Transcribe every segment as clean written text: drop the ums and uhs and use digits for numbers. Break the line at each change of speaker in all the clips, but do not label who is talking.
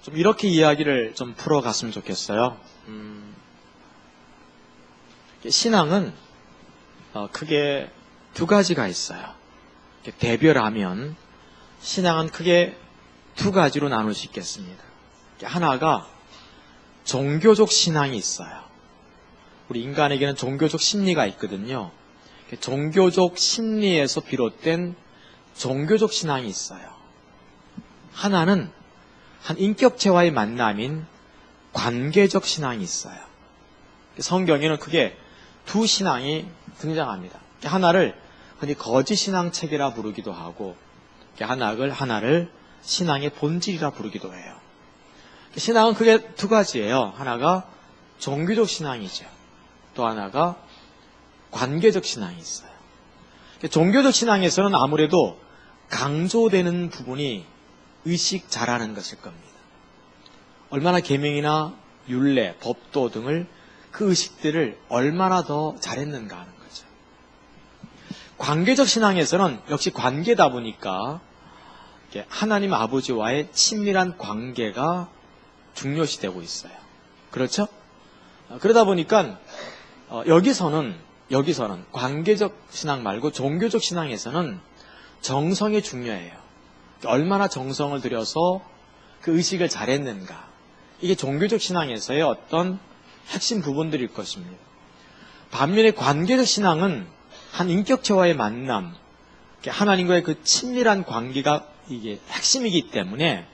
좀 이렇게 이야기를 좀 풀어갔으면 좋겠어요. 신앙은 크게 두 가지가 있어요. 대별하면 신앙은 크게 두 가지로 나눌 수 있겠습니다. 하나가 종교적 신앙이 있어요. 우리 인간에게는 종교적 심리가 있거든요. 종교적 심리에서 비롯된 종교적 신앙이 있어요. 하나는 한 인격체와의 만남인 관계적 신앙이 있어요. 성경에는 크게 두 신앙이 등장합니다. 하나를 흔히 거짓 신앙 체계라 부르기도 하고, 하나를 신앙의 본질이라 부르기도 해요. 신앙은 크게 두 가지예요. 하나가 종교적 신앙이죠. 또 하나가 관계적 신앙이 있어요. 종교적 신앙에서는 아무래도 강조되는 부분이 의식 잘하는 것일 겁니다. 얼마나 계명이나 율례, 법도 등을 그 의식들을 얼마나 더 잘했는가 하는 거죠. 관계적 신앙에서는 역시 관계다 보니까 하나님 아버지와의 친밀한 관계가 중요시되고 있어요. 그렇죠? 그러다 보니까 여기서는 관계적 신앙 말고 종교적 신앙에서는 정성이 중요해요. 얼마나 정성을 들여서 그 의식을 잘했는가. 이게 종교적 신앙에서의 어떤 핵심 부분들일 것입니다. 반면에 관계적 신앙은 한 인격체와의 만남, 하나님과의 그 친밀한 관계가 이게 핵심이기 때문에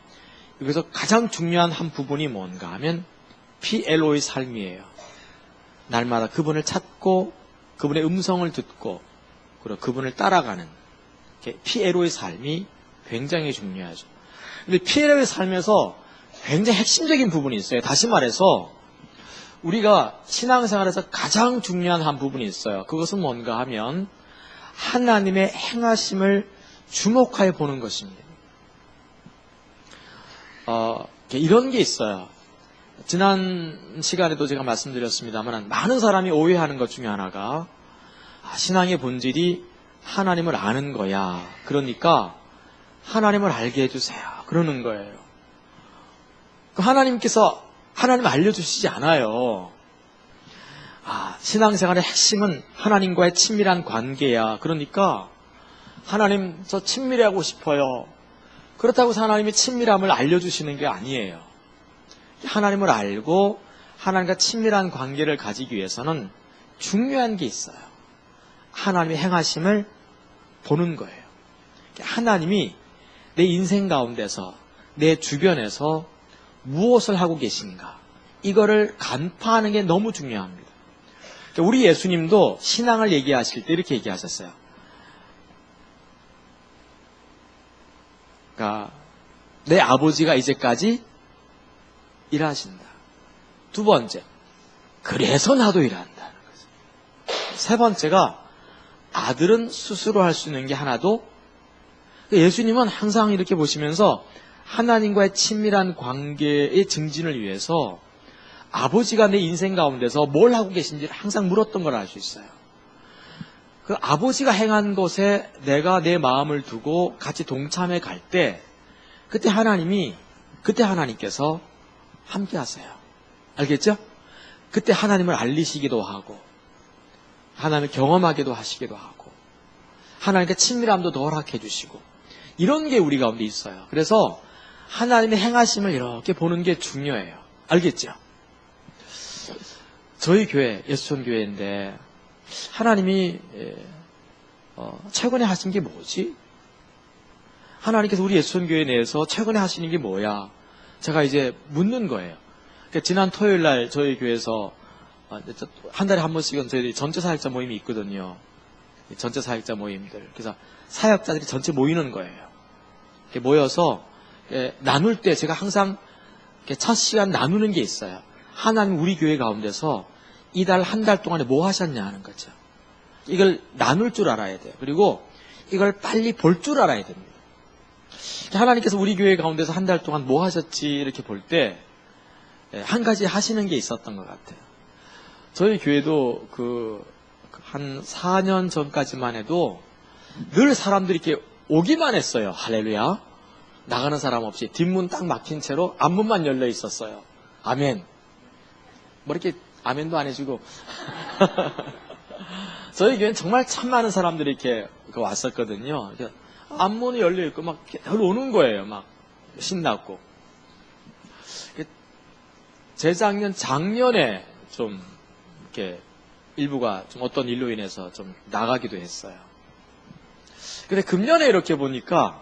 여기서 가장 중요한 한 부분이 뭔가 하면 PLO의 삶이에요. 날마다 그분을 찾고 그분의 음성을 듣고 그리고 그분을 따라가는 PLO의 삶이 굉장히 중요하죠. 근데 PLO의 삶에서 굉장히 핵심적인 부분이 있어요. 다시 말해서 우리가 신앙생활에서 가장 중요한 한 부분이 있어요. 그것은 뭔가 하면 하나님의 행하심을 주목하여 보는 것입니다. 이런 게 있어요. 지난 시간에도 제가 말씀드렸습니다만 많은 사람이 오해하는 것 중에 하나가 신앙의 본질이 하나님을 아는 거야. 그러니까 하나님을 알게 해주세요. 그러는 거예요. 하나님께서 하나님 알려주시지 않아요. 신앙생활의 핵심은 하나님과의 친밀한 관계야. 그러니까 하나님 저 친밀하고 싶어요. 그렇다고 해서 하나님이 친밀함을 알려주시는 게 아니에요. 하나님을 알고 하나님과 친밀한 관계를 가지기 위해서는 중요한 게 있어요. 하나님의 행하심을 보는 거예요. 하나님이 내 인생 가운데서 내 주변에서 무엇을 하고 계신가, 이거를 간파하는 게 너무 중요합니다. 우리 예수님도 신앙을 얘기하실 때 이렇게 얘기하셨어요. 그러니까 내 아버지가 이제까지 일하신다. 두 번째, 그래서 나도 일한다는 거죠. 세 번째가 아들은 스스로 할 수 있는 게 하나도. 예수님은 항상 이렇게 보시면서 하나님과의 친밀한 관계의 증진을 위해서 아버지가 내 인생 가운데서 뭘 하고 계신지를 항상 물었던 걸 알 수 있어요. 그 아버지가 행한 것에 내가 내 마음을 두고 같이 동참해 갈 때 그때 하나님께서 함께 하세요. 알겠죠? 그때 하나님을 알리시기도 하고 하나님을 경험하기도 하시기도 하고 하나님께 친밀함도 더 허락해 주시고 이런 게 우리 가운데 있어요. 그래서 하나님의 행하심을 이렇게 보는 게 중요해요. 알겠죠? 저희 교회, 예수촌교회인데 하나님이 최근에 하신 게 뭐지? 하나님께서 우리 예수촌교회 내에서 최근에 하시는 게 뭐야? 제가 이제 묻는 거예요. 그러니까 지난 토요일 날 저희 교회에서 한 달에 한 번씩은 저희들이 전체 사역자 모임이 있거든요. 전체 사역자 모임들. 그래서 사역자들이 전체 모이는 거예요. 이렇게 모여서 나눌 때 제가 항상 첫 시간 나누는 게 있어요. 하나님 우리 교회 가운데서 이달 한 달 동안에 뭐 하셨냐 하는 거죠. 이걸 나눌 줄 알아야 돼요. 그리고 이걸 빨리 볼 줄 알아야 됩니다. 하나님께서 우리 교회 가운데서 한 달 동안 뭐 하셨지 이렇게 볼 때 한 가지 하시는 게 있었던 것 같아요. 저희 교회도 한 4년 전까지만 해도 늘 사람들이 이렇게 오기만 했어요. 할렐루야. 나가는 사람 없이 뒷문 딱 막힌 채로 앞문만 열려 있었어요. 아멘. 뭐 이렇게 아멘도 안 해주고. 저희 교회는 정말 참 많은 사람들이 이렇게 왔었거든요. 앞문이 열려 있고 막 오는 거예요. 막 신났고. 작년에 좀 이렇게 일부가 좀 어떤 일로 인해서 좀 나가기도 했어요. 근데 금년에 이렇게 보니까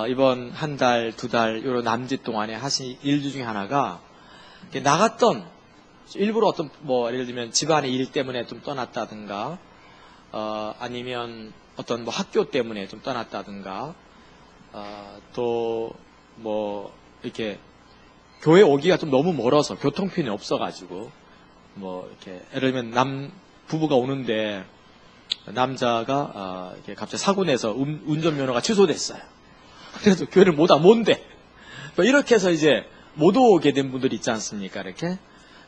이번 한 달, 두 달 요런 남짓 동안에 하신 일 중에 하나가 나갔던 일부러 어떤 뭐 예를 들면 집안의 일 때문에 좀 떠났다든가 아니면 어떤 뭐 학교 때문에 좀 떠났다든가 또 뭐 이렇게 교회 오기가 좀 너무 멀어서 교통편이 없어가지고 뭐 이렇게 예를 들면 부부가 오는데 남자가 이렇게 갑자기 사고 내서 운전면허가 취소됐어요. 그래서 교회를 못 온대. 이렇게 해서 이제 못 오게 된 분들이 있지 않습니까? 이렇게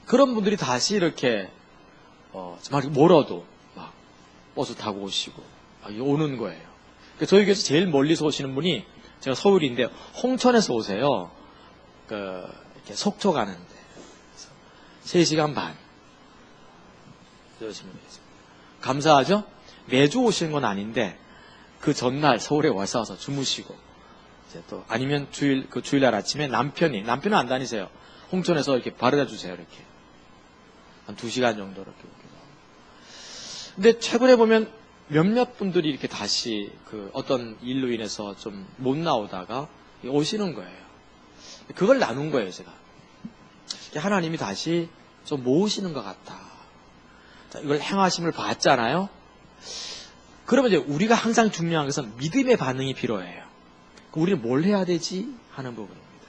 그런 분들이 다시 이렇게 정말 멀어도 막 버스 타고 오시고 오는 거예요. 저희 교회에서 제일 멀리서 오시는 분이 제가 서울인데 홍천에서 오세요. 이렇게 속초 가는데 3시간 반. 감사하죠? 매주 오시는 건 아닌데 그 전날 서울에 와서 주무시고 이제 또 아니면 주일날 아침에 남편은 안 다니세요. 홍천에서 이렇게 바래다 주세요. 이렇게 한 2시간 정도 이렇게. 근데 최근에 보면 몇몇 분들이 이렇게 다시 어떤 일로 인해서 좀 못 나오다가 오시는 거예요. 그걸 나눈 거예요, 제가. 하나님이 다시 좀 모으시는 것 같다. 이걸 행하심을 봤잖아요. 그러면 이제 우리가 항상 중요한 것은 믿음의 반응이 필요해요. 우리는 뭘 해야 되지? 하는 부분입니다.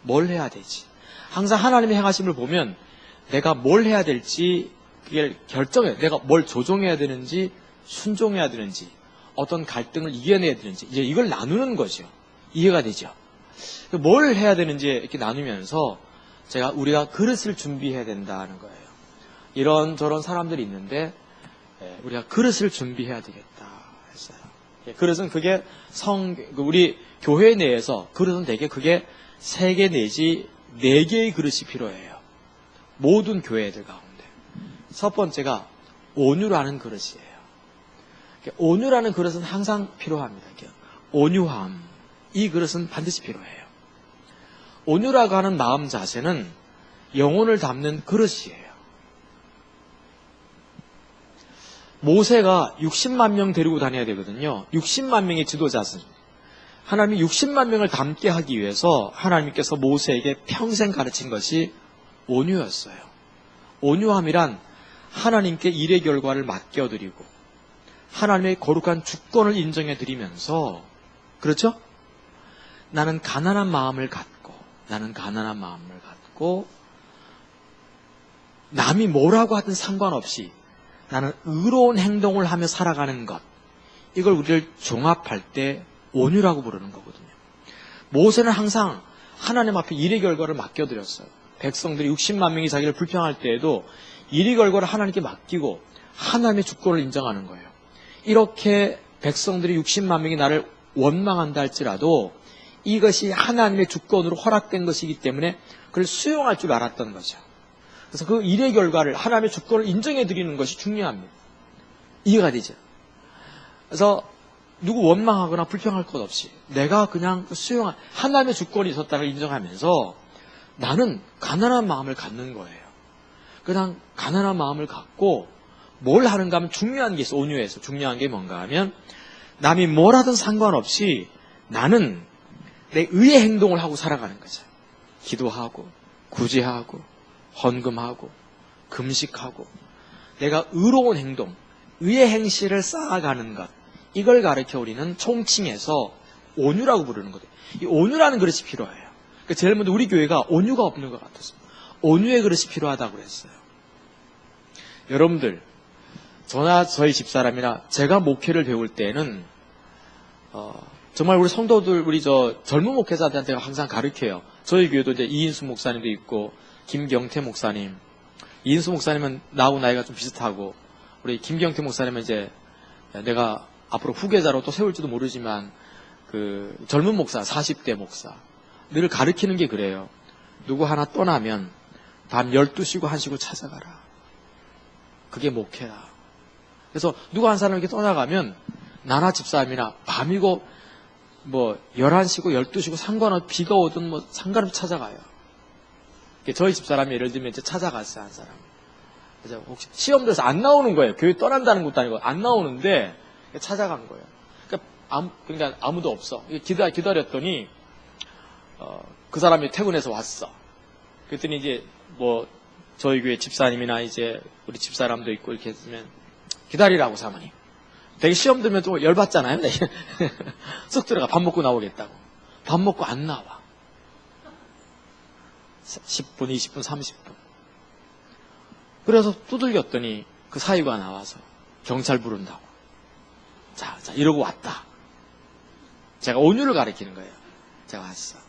뭘 해야 되지? 항상 하나님의 행하심을 보면 내가 뭘 해야 될지 그걸 결정해요. 내가 뭘 조종해야 되는지 순종해야 되는지 어떤 갈등을 이겨내야 되는지 이제 이걸 나누는 거죠. 이해가 되죠. 뭘 해야 되는지 이렇게 나누면서 우리가 그릇을 준비해야 된다는 거예요. 이런저런 사람들이 있는데 우리가 그릇을 준비해야 되겠다 했어요. 그릇은 그게 우리 교회 내에서 그릇은 대개 그게 3개 내지 4개의 그릇이 필요해요. 모든 교회들 가운데. 첫 번째가 온유라는 그릇이에요. 온유라는 그릇은 항상 필요합니다. 온유함. 이 그릇은 반드시 필요해요. 온유라고 하는 마음 자세는 영혼을 담는 그릇이에요. 모세가 60만 명 데리고 다녀야 되거든요. 60만 명의 지도자들. 하나님이 60만 명을 담게 하기 위해서 하나님께서 모세에게 평생 가르친 것이 온유였어요. 온유함이란 하나님께 일의 결과를 맡겨드리고 하나님의 거룩한 주권을 인정해드리면서 그렇죠? 나는 가난한 마음을 갖고 남이 뭐라고 하든 상관없이 나는 의로운 행동을 하며 살아가는 것, 이걸 우리를 종합할 때 온유라고 부르는 거거든요. 모세는 항상 하나님 앞에 일의 결과를 맡겨드렸어요. 백성들이 60만 명이 자기를 불평할 때에도 일의 결과를 하나님께 맡기고 하나님의 주권을 인정하는 거예요. 이렇게 백성들이 60만 명이 나를 원망한다 할지라도 이것이 하나님의 주권으로 허락된 것이기 때문에 그걸 수용할 줄 알았던 거죠. 그래서 그 일의 결과를 하나님의 주권을 인정해 드리는 것이 중요합니다. 이해가 되죠? 그래서 누구 원망하거나 불평할 것 없이 내가 그냥 하나님의 주권이 있었다는 걸 인정하면서 나는 가난한 마음을 갖는 거예요. 그냥 가난한 마음을 갖고 뭘 하는가 하면 중요한 게 있어. 온유해서 중요한 게 뭔가 하면 남이 뭘 하든 상관없이 나는 내 의의 행동을 하고 살아가는 거죠. 기도하고 구제하고 헌금하고 금식하고 내가 의로운 행동, 의의 행실을 쌓아가는 것, 이걸 가르쳐 우리는 총칭해서 온유라고 부르는 거죠. 이 온유라는 그릇이 필요해요. 그러니까 제일 먼저 우리 교회가 온유가 없는 것 같았습니다. 온유의 그릇이 필요하다고 그랬어요. 여러분들, 저나 저희 집사람이나 제가 목회를 배울 때는 정말 우리 성도들, 우리 젊은 목회자들한테 항상 가르쳐요. 저희 교회도 이제 이인수 목사님도 있고 김경태 목사님. 이인수 목사님은 나하고 나이가 좀 비슷하고 우리 김경태 목사님은 이제 내가 앞으로 후계자로 또 세울지도 모르지만 그 젊은 목사, 40대 목사 늘 가르치는 게 그래요. 누구 하나 떠나면 밤 12시고 1시고 찾아가라. 그게 목회라. 그래서 누구 한 사람이 이렇게 떠나가면 나나 집사람이나 밤이고 뭐 11시고 12시고 상관없이 비가 오든 뭐 상관없이 찾아가요. 저희 집사람이 예를 들면 이제 찾아갔어요, 한 사람. 그래서 혹시 시험 들어서 안 나오는 거예요. 교회 떠난다는 것도 아니고 안 나오는데 찾아간 거예요. 그러니까 아무도 없어. 기다렸더니 그 사람이 퇴근해서 왔어. 그랬더니 이제 뭐 저희 교회 집사님이나 이제 우리 집사람도 있고 이렇게 했으면 기다리라고 사모님. 되게 시험 들면 좀 열받잖아요. 쑥 들어가 밥 먹고 나오겠다고. 밥 먹고 안 나와. 10분, 20분, 30분. 그래서 두들겼더니 그 사위가 나와서 경찰 부른다고. 자, 이러고 왔다. 제가 온유를 가리키는 거예요. 제가 왔어.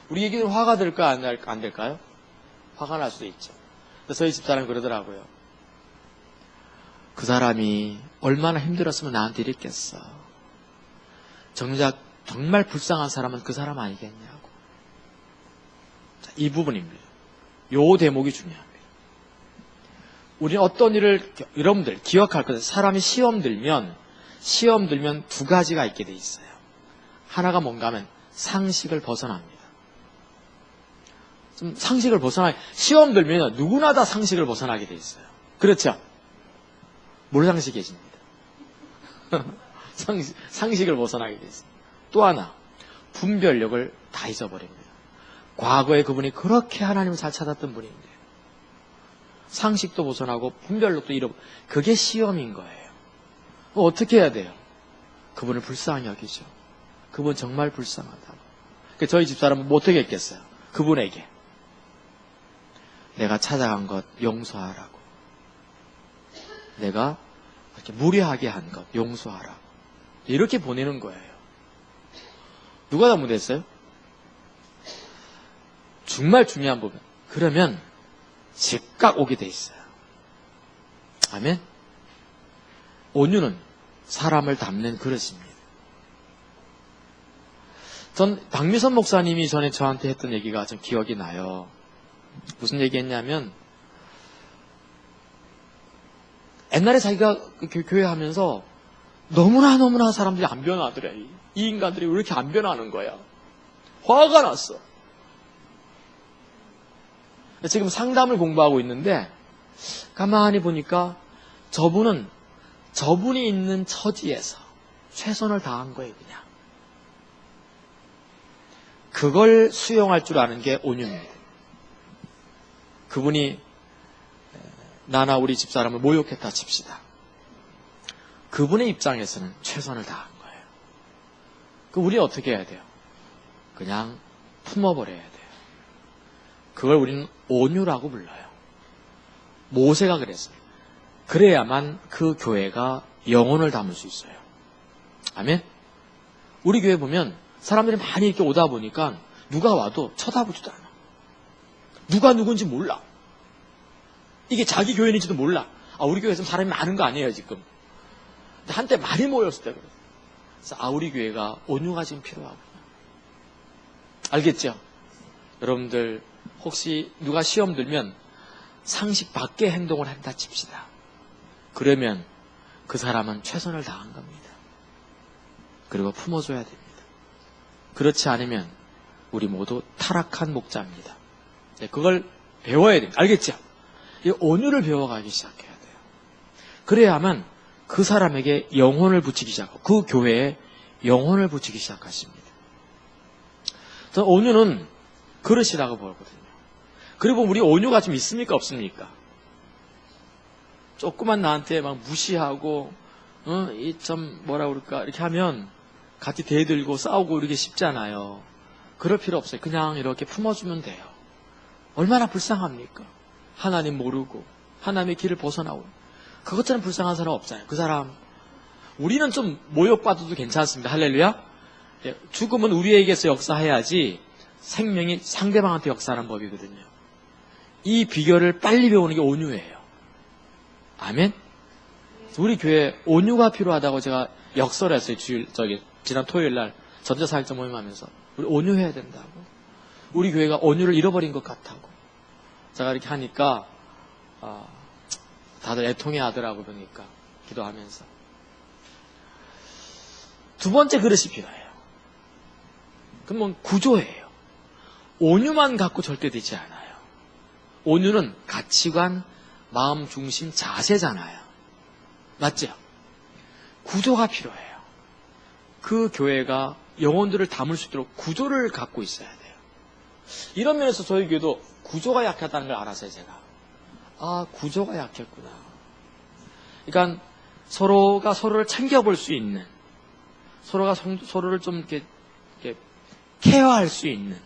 우리 얘기는 화가 될까 안 될까요? 화가 날 수도 있죠. 그래서 저희 집사람이 그러더라고요. 그 사람이 얼마나 힘들었으면 나한테 이랬겠어. 정작 정말 불쌍한 사람은 그 사람 아니겠냐고. 자, 이 부분입니다. 요 대목이 중요합니다. 우리는 어떤 일을 여러분들 기억할 거예요. 사람이 시험 들면 두 가지가 있게 돼 있어요. 하나가 뭔가 하면 상식을 벗어납니다. 좀 상식을 시험 들면 누구나 다 상식을 벗어나게 돼 있어요. 그렇죠? 몰상식 계십니다. 상식을 벗어나게 돼 있어요. 또 하나, 분별력을 다 잊어버립니다. 과거에 그분이 그렇게 하나님을 잘 찾았던 분인데 상식도 벗어나고 분별력도 잃어버리고 그게 시험인 거예요. 어떻게 해야 돼요? 그분을 불쌍히 여기죠. 그분 정말 불쌍하다고. 저희 집사람은 어떻게 했겠어요? 그분에게 내가 찾아간 것 용서하라고. 내가 이렇게 무례하게 한 것 용서하라고. 이렇게 보내는 거예요. 누가 잘못했어요? 정말 중요한 부분. 그러면 즉각 오게 돼 있어요. 아멘? 온유는 사람을 담는 그릇입니다. 전 박미선 목사님이 전에 저한테 했던 얘기가 좀 기억이 나요. 무슨 얘기했냐면 옛날에 자기가 교회 하면서 너무나 사람들이 안 변하더래. 이 인간들이 왜 이렇게 안 변하는 거야. 화가 났어. 지금 상담을 공부하고 있는데 가만히 보니까 저분이 있는 처지에서 최선을 다한 거예요. 그냥 그걸 수용할 줄 아는 게 온유입니다. 그분이 나나 우리 집사람을 모욕했다 칩시다. 그분의 입장에서는 최선을 다한 거예요. 우리 어떻게 해야 돼요? 그냥 품어버려야 돼요. 그걸 우리는 온유라고 불러요. 모세가 그랬어요. 그래야만 그 교회가 영혼을 담을 수 있어요. 아멘? 우리 교회 보면 사람들이 많이 이렇게 오다 보니까 누가 와도 쳐다보지도 않아. 누가 누군지 몰라. 이게 자기 교회인지도 몰라. 우리 교회에서 사람이 많은 거 아니에요, 지금. 근데 한때 많이 모였을 때 그래서. 그래서 우리 교회가 온유가 지금 필요하구나. 알겠죠? 여러분들 혹시 누가 시험 들면 상식 밖의 행동을 한다 칩시다. 그러면 그 사람은 최선을 다한 겁니다. 그리고 품어줘야 됩니다. 그렇지 않으면 우리 모두 타락한 목자입니다. 그걸 배워야 됩니다. 알겠죠? 이 온유를 배워가기 시작해야 돼요. 그래야만 그 사람에게 영혼을 붙이기 시작하고 그 교회에 영혼을 붙이기 시작하십니다. 저는 온유는 그릇이라고 보거든요. 그리고 우리 온유가 좀 있습니까 없습니까? 조그만 나한테 막 무시하고 뭐라 그럴까 이렇게 하면 같이 대들고 싸우고 이렇게 쉽잖아요. 그럴 필요 없어요. 그냥 이렇게 품어주면 돼요. 얼마나 불쌍합니까? 하나님 모르고 하나님의 길을 벗어나고 그것처럼 불쌍한 사람 없잖아요. 그 사람 우리는 좀 모욕받아도 괜찮습니다. 할렐루야. 죽음은 우리에게서 역사해야지 생명이 상대방한테 역사하는 법이거든요. 이 비결을 빨리 배우는 게 온유예요. 아멘. 우리 교회 온유가 필요하다고 제가 역설했어요. 지난 토요일 날 전자사역자 모임하면서 우리 온유해야 된다고. 우리 교회가 온유를 잃어버린 것 같다고. 제가 이렇게 하니까 다들 애통해 하더라고. 그러니까 기도하면서. 두 번째 그릇이 필요해요. 그건 구조예요. 온유만 갖고 절대 되지 않아요. 온유는 가치관, 마음 중심, 자세잖아요. 맞죠? 구조가 필요해요. 그 교회가 영혼들을 담을 수 있도록 구조를 갖고 있어야 돼요. 이런 면에서 저희 교회도 구조가 약하다는 걸 알았어요, 제가. 구조가 약했구나. 그러니까 서로가 서로를 챙겨볼 수 있는, 서로가 서로를 좀 이렇게 케어할 수 있는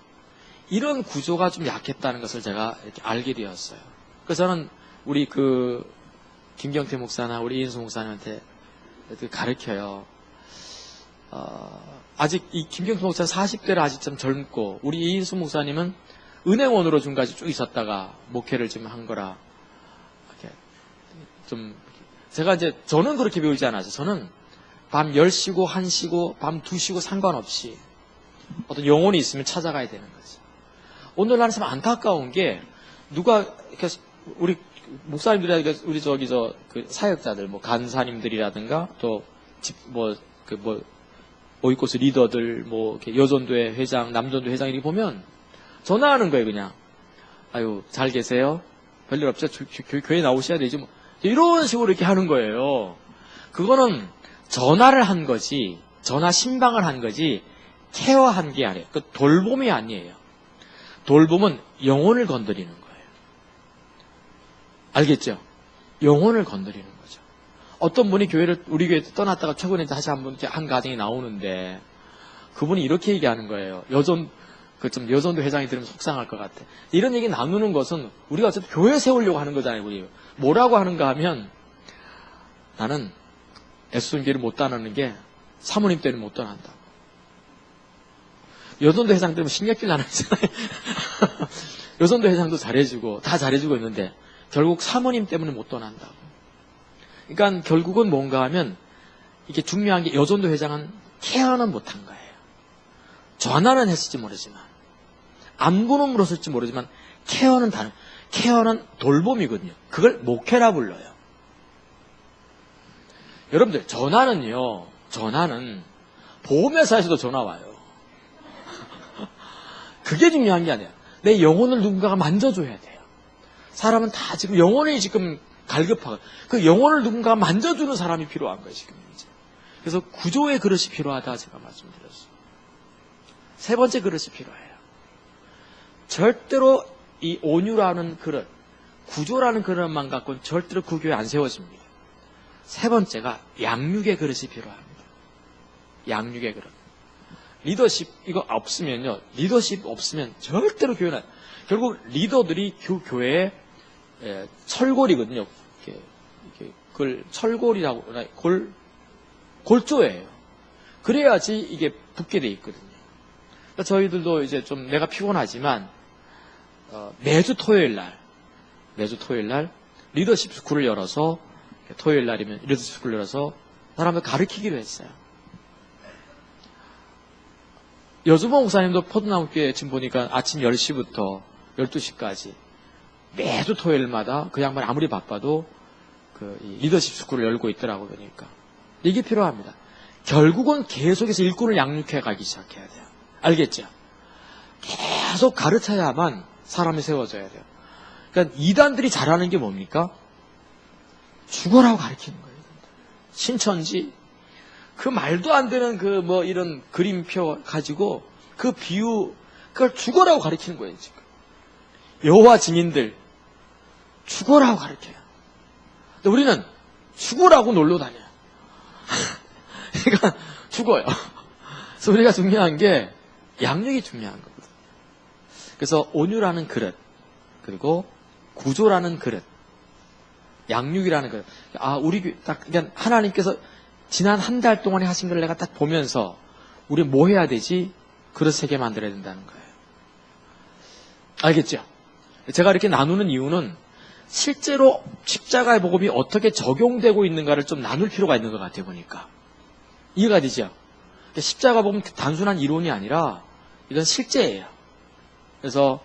이런 구조가 좀 약했다는 것을 제가 이렇게 알게 되었어요. 그래서 저는 우리 김경태 목사나 우리 이인수 목사님한테 가르쳐요. 아직 이 김경태 목사는 40대를 아직 좀 젊고, 우리 이인수 목사님은 은행원으로 지금까지 쭉 있었다가 목회를 좀 한 거라, 이렇게 좀, 제가 저는 그렇게 배우지 않아서, 저는 밤 10시고 1시고 밤 2시고 상관없이 어떤 영혼이 있으면 찾아가야 되는 거죠. 오늘날 참 안타까운 게, 누가, 이렇게, 우리 목사님들이나, 우리 그 사역자들, 간사님들이라든가, 또, 오이코스 리더들, 여전도회 회장, 남전도회 회장 이렇게 보면, 전화하는 거예요, 그냥. 아유, 잘 계세요? 별일 없죠? 교회 나오셔야 되지, 뭐. 이런 식으로 이렇게 하는 거예요. 그거는 전화를 한 거지, 전화 신방을 한 거지, 케어한 게 아니에요. 그 돌봄이 아니에요. 돌봄은 영혼을 건드리는 거예요. 알겠죠? 영혼을 건드리는 거죠. 어떤 분이 우리 교회 떠났다가 최근에 다시 한번 한 가정이 나오는데, 그분이 이렇게 얘기하는 거예요. 여전도 회장이 들으면 속상할 것 같아. 이런 얘기 나누는 것은 우리가 어쨌든 교회 세우려고 하는 거잖아요, 우리. 뭐라고 하는가 하면, 나는 애순교를 못 떠나는 게 사모님 때문에 못 떠난다. 여전도 회장 때문에 신경질 나는 거잖아요. 여전도 회장도 잘해주고, 다 잘해주고 있는데, 결국 사모님 때문에 못 떠난다고. 그러니까 결국은 뭔가 하면, 이게 중요한 게 여전도 회장은 케어는 못한 거예요. 전화는 했을지 모르지만, 안부는 물었을지 모르지만, 케어는 돌봄이거든요. 그걸 목회라 불러요. 여러분들, 전화는 보험회사에서도 전화 와요. 그게 중요한 게 아니에요. 내 영혼을 누군가가 만져줘야 돼요. 사람은 다 지금 영혼이 갈급하고, 그 영혼을 누군가가 만져주는 사람이 필요한 거예요, 지금 이제. 그래서 구조의 그릇이 필요하다 제가 말씀드렸어요. 세 번째 그릇이 필요해요. 절대로 이 온유라는 그릇, 구조라는 그릇만 갖고는 절대로 그 교회 안 세워집니다. 세 번째가 양육의 그릇이 필요합니다. 양육의 그릇. 리더십 이거 없으면요, 리더십 없으면 절대로 교회는, 결국 리더들이 교회의 철골이거든요. 그걸 철골이라고, 골조예요. 그래야지 이게 붙게 돼 있거든요. 그러니까 저희들도 이제 좀 내가 피곤하지만 매주 토요일 날 리더십 스쿨을 열어서, 토요일 날이면 리더십 스쿨을 열어서 사람을 가르치기로 했어요. 여주봉 목사님도 포도나무교회 지금 보니까 아침 10시부터 12시까지 매주 토요일마다 그 양반 아무리 바빠도 이 리더십 스쿨을 열고 있더라고요. 그러니까 이게 필요합니다. 결국은 계속해서 일꾼을 양육해 가기 시작해야 돼요. 알겠죠? 계속 가르쳐야만 사람이 세워져야 돼요. 그러니까 이단들이 잘하는 게 뭡니까? 죽어라고 가르치는 거예요. 신천지 그 말도 안 되는 이런 그림표 가지고 그 비유, 그걸 죽어라고 가르치는 거예요, 지금. 여호와 증인들 죽어라고 가르쳐요. 근데 우리는 죽어라고 놀러 다녀요. 그러니까 죽어요. 그래서 우리가 중요한 게 양육이 중요한 거거든요. 그래서 온유라는 그릇, 그리고 구조라는 그릇, 양육이라는 그릇. 우리 그냥 하나님께서 지난 한 달 동안에 하신 걸 내가 딱 보면서 우리 뭐 해야 되지? 그릇 3개 만들어야 된다는 거예요. 알겠죠? 제가 이렇게 나누는 이유는 실제로 십자가의 복음이 어떻게 적용되고 있는가를 좀 나눌 필요가 있는 것 같아요, 보니까. 이해가 되죠? 십자가 복음 단순한 이론이 아니라 이건 실제예요. 그래서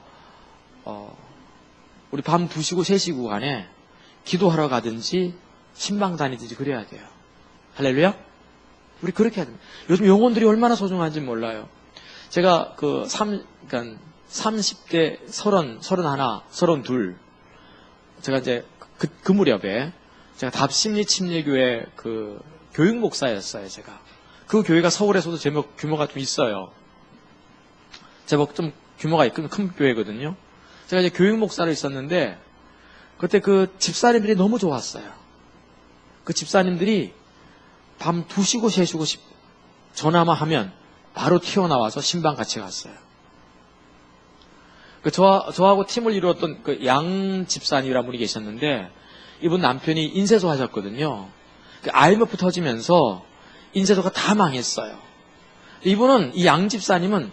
우리 밤 2시고 3시고 간에 기도하러 가든지 신방 다니든지 그래야 돼요. 할렐루야? 우리 그렇게 해야 됩니다. 요즘 영혼들이 얼마나 소중한지 몰라요. 제가 그러니까 30대 30, 31, 32 제가 이제 그 무렵에 제가 답심리침례교회 그 교육 목사였어요. 제가 그 교회가 서울에서도 제법 규모가 좀 있어요. 제법 좀 규모가 있고 큰 교회거든요. 제가 이제 교육 목사로 있었는데 그때 그 집사님들이 너무 좋았어요. 그 집사님들이 밤 2시고 3시고 전화만 하면 바로 튀어나와서 신방 같이 갔어요. 저하고 팀을 이루었던 그 양 집사님이라는 분이 계셨는데 이분 남편이 인쇄소 하셨거든요. 그 IMF 터지면서 인쇄소가 다 망했어요. 이분은 이 양 집사님은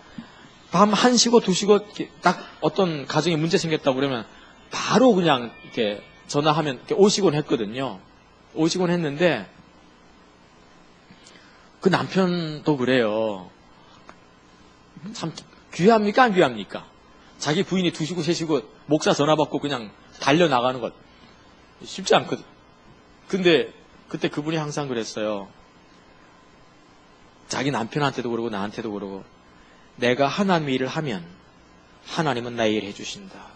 밤 1시고 2시고 딱 어떤 가정에 문제 생겼다고 그러면 바로 그냥 이렇게 전화하면 이렇게 오시곤 했거든요. 오시곤 했는데 그 남편도 그래요. 참 귀합니까 안 귀합니까? 자기 부인이 2시고 3시고 목사 전화 받고 그냥 달려나가는 것 쉽지 않거든. 근데 그때 그분이 항상 그랬어요. 자기 남편한테도 그러고 나한테도 그러고 내가 하나님의 일을 하면 하나님은 나의 일을 해주신다.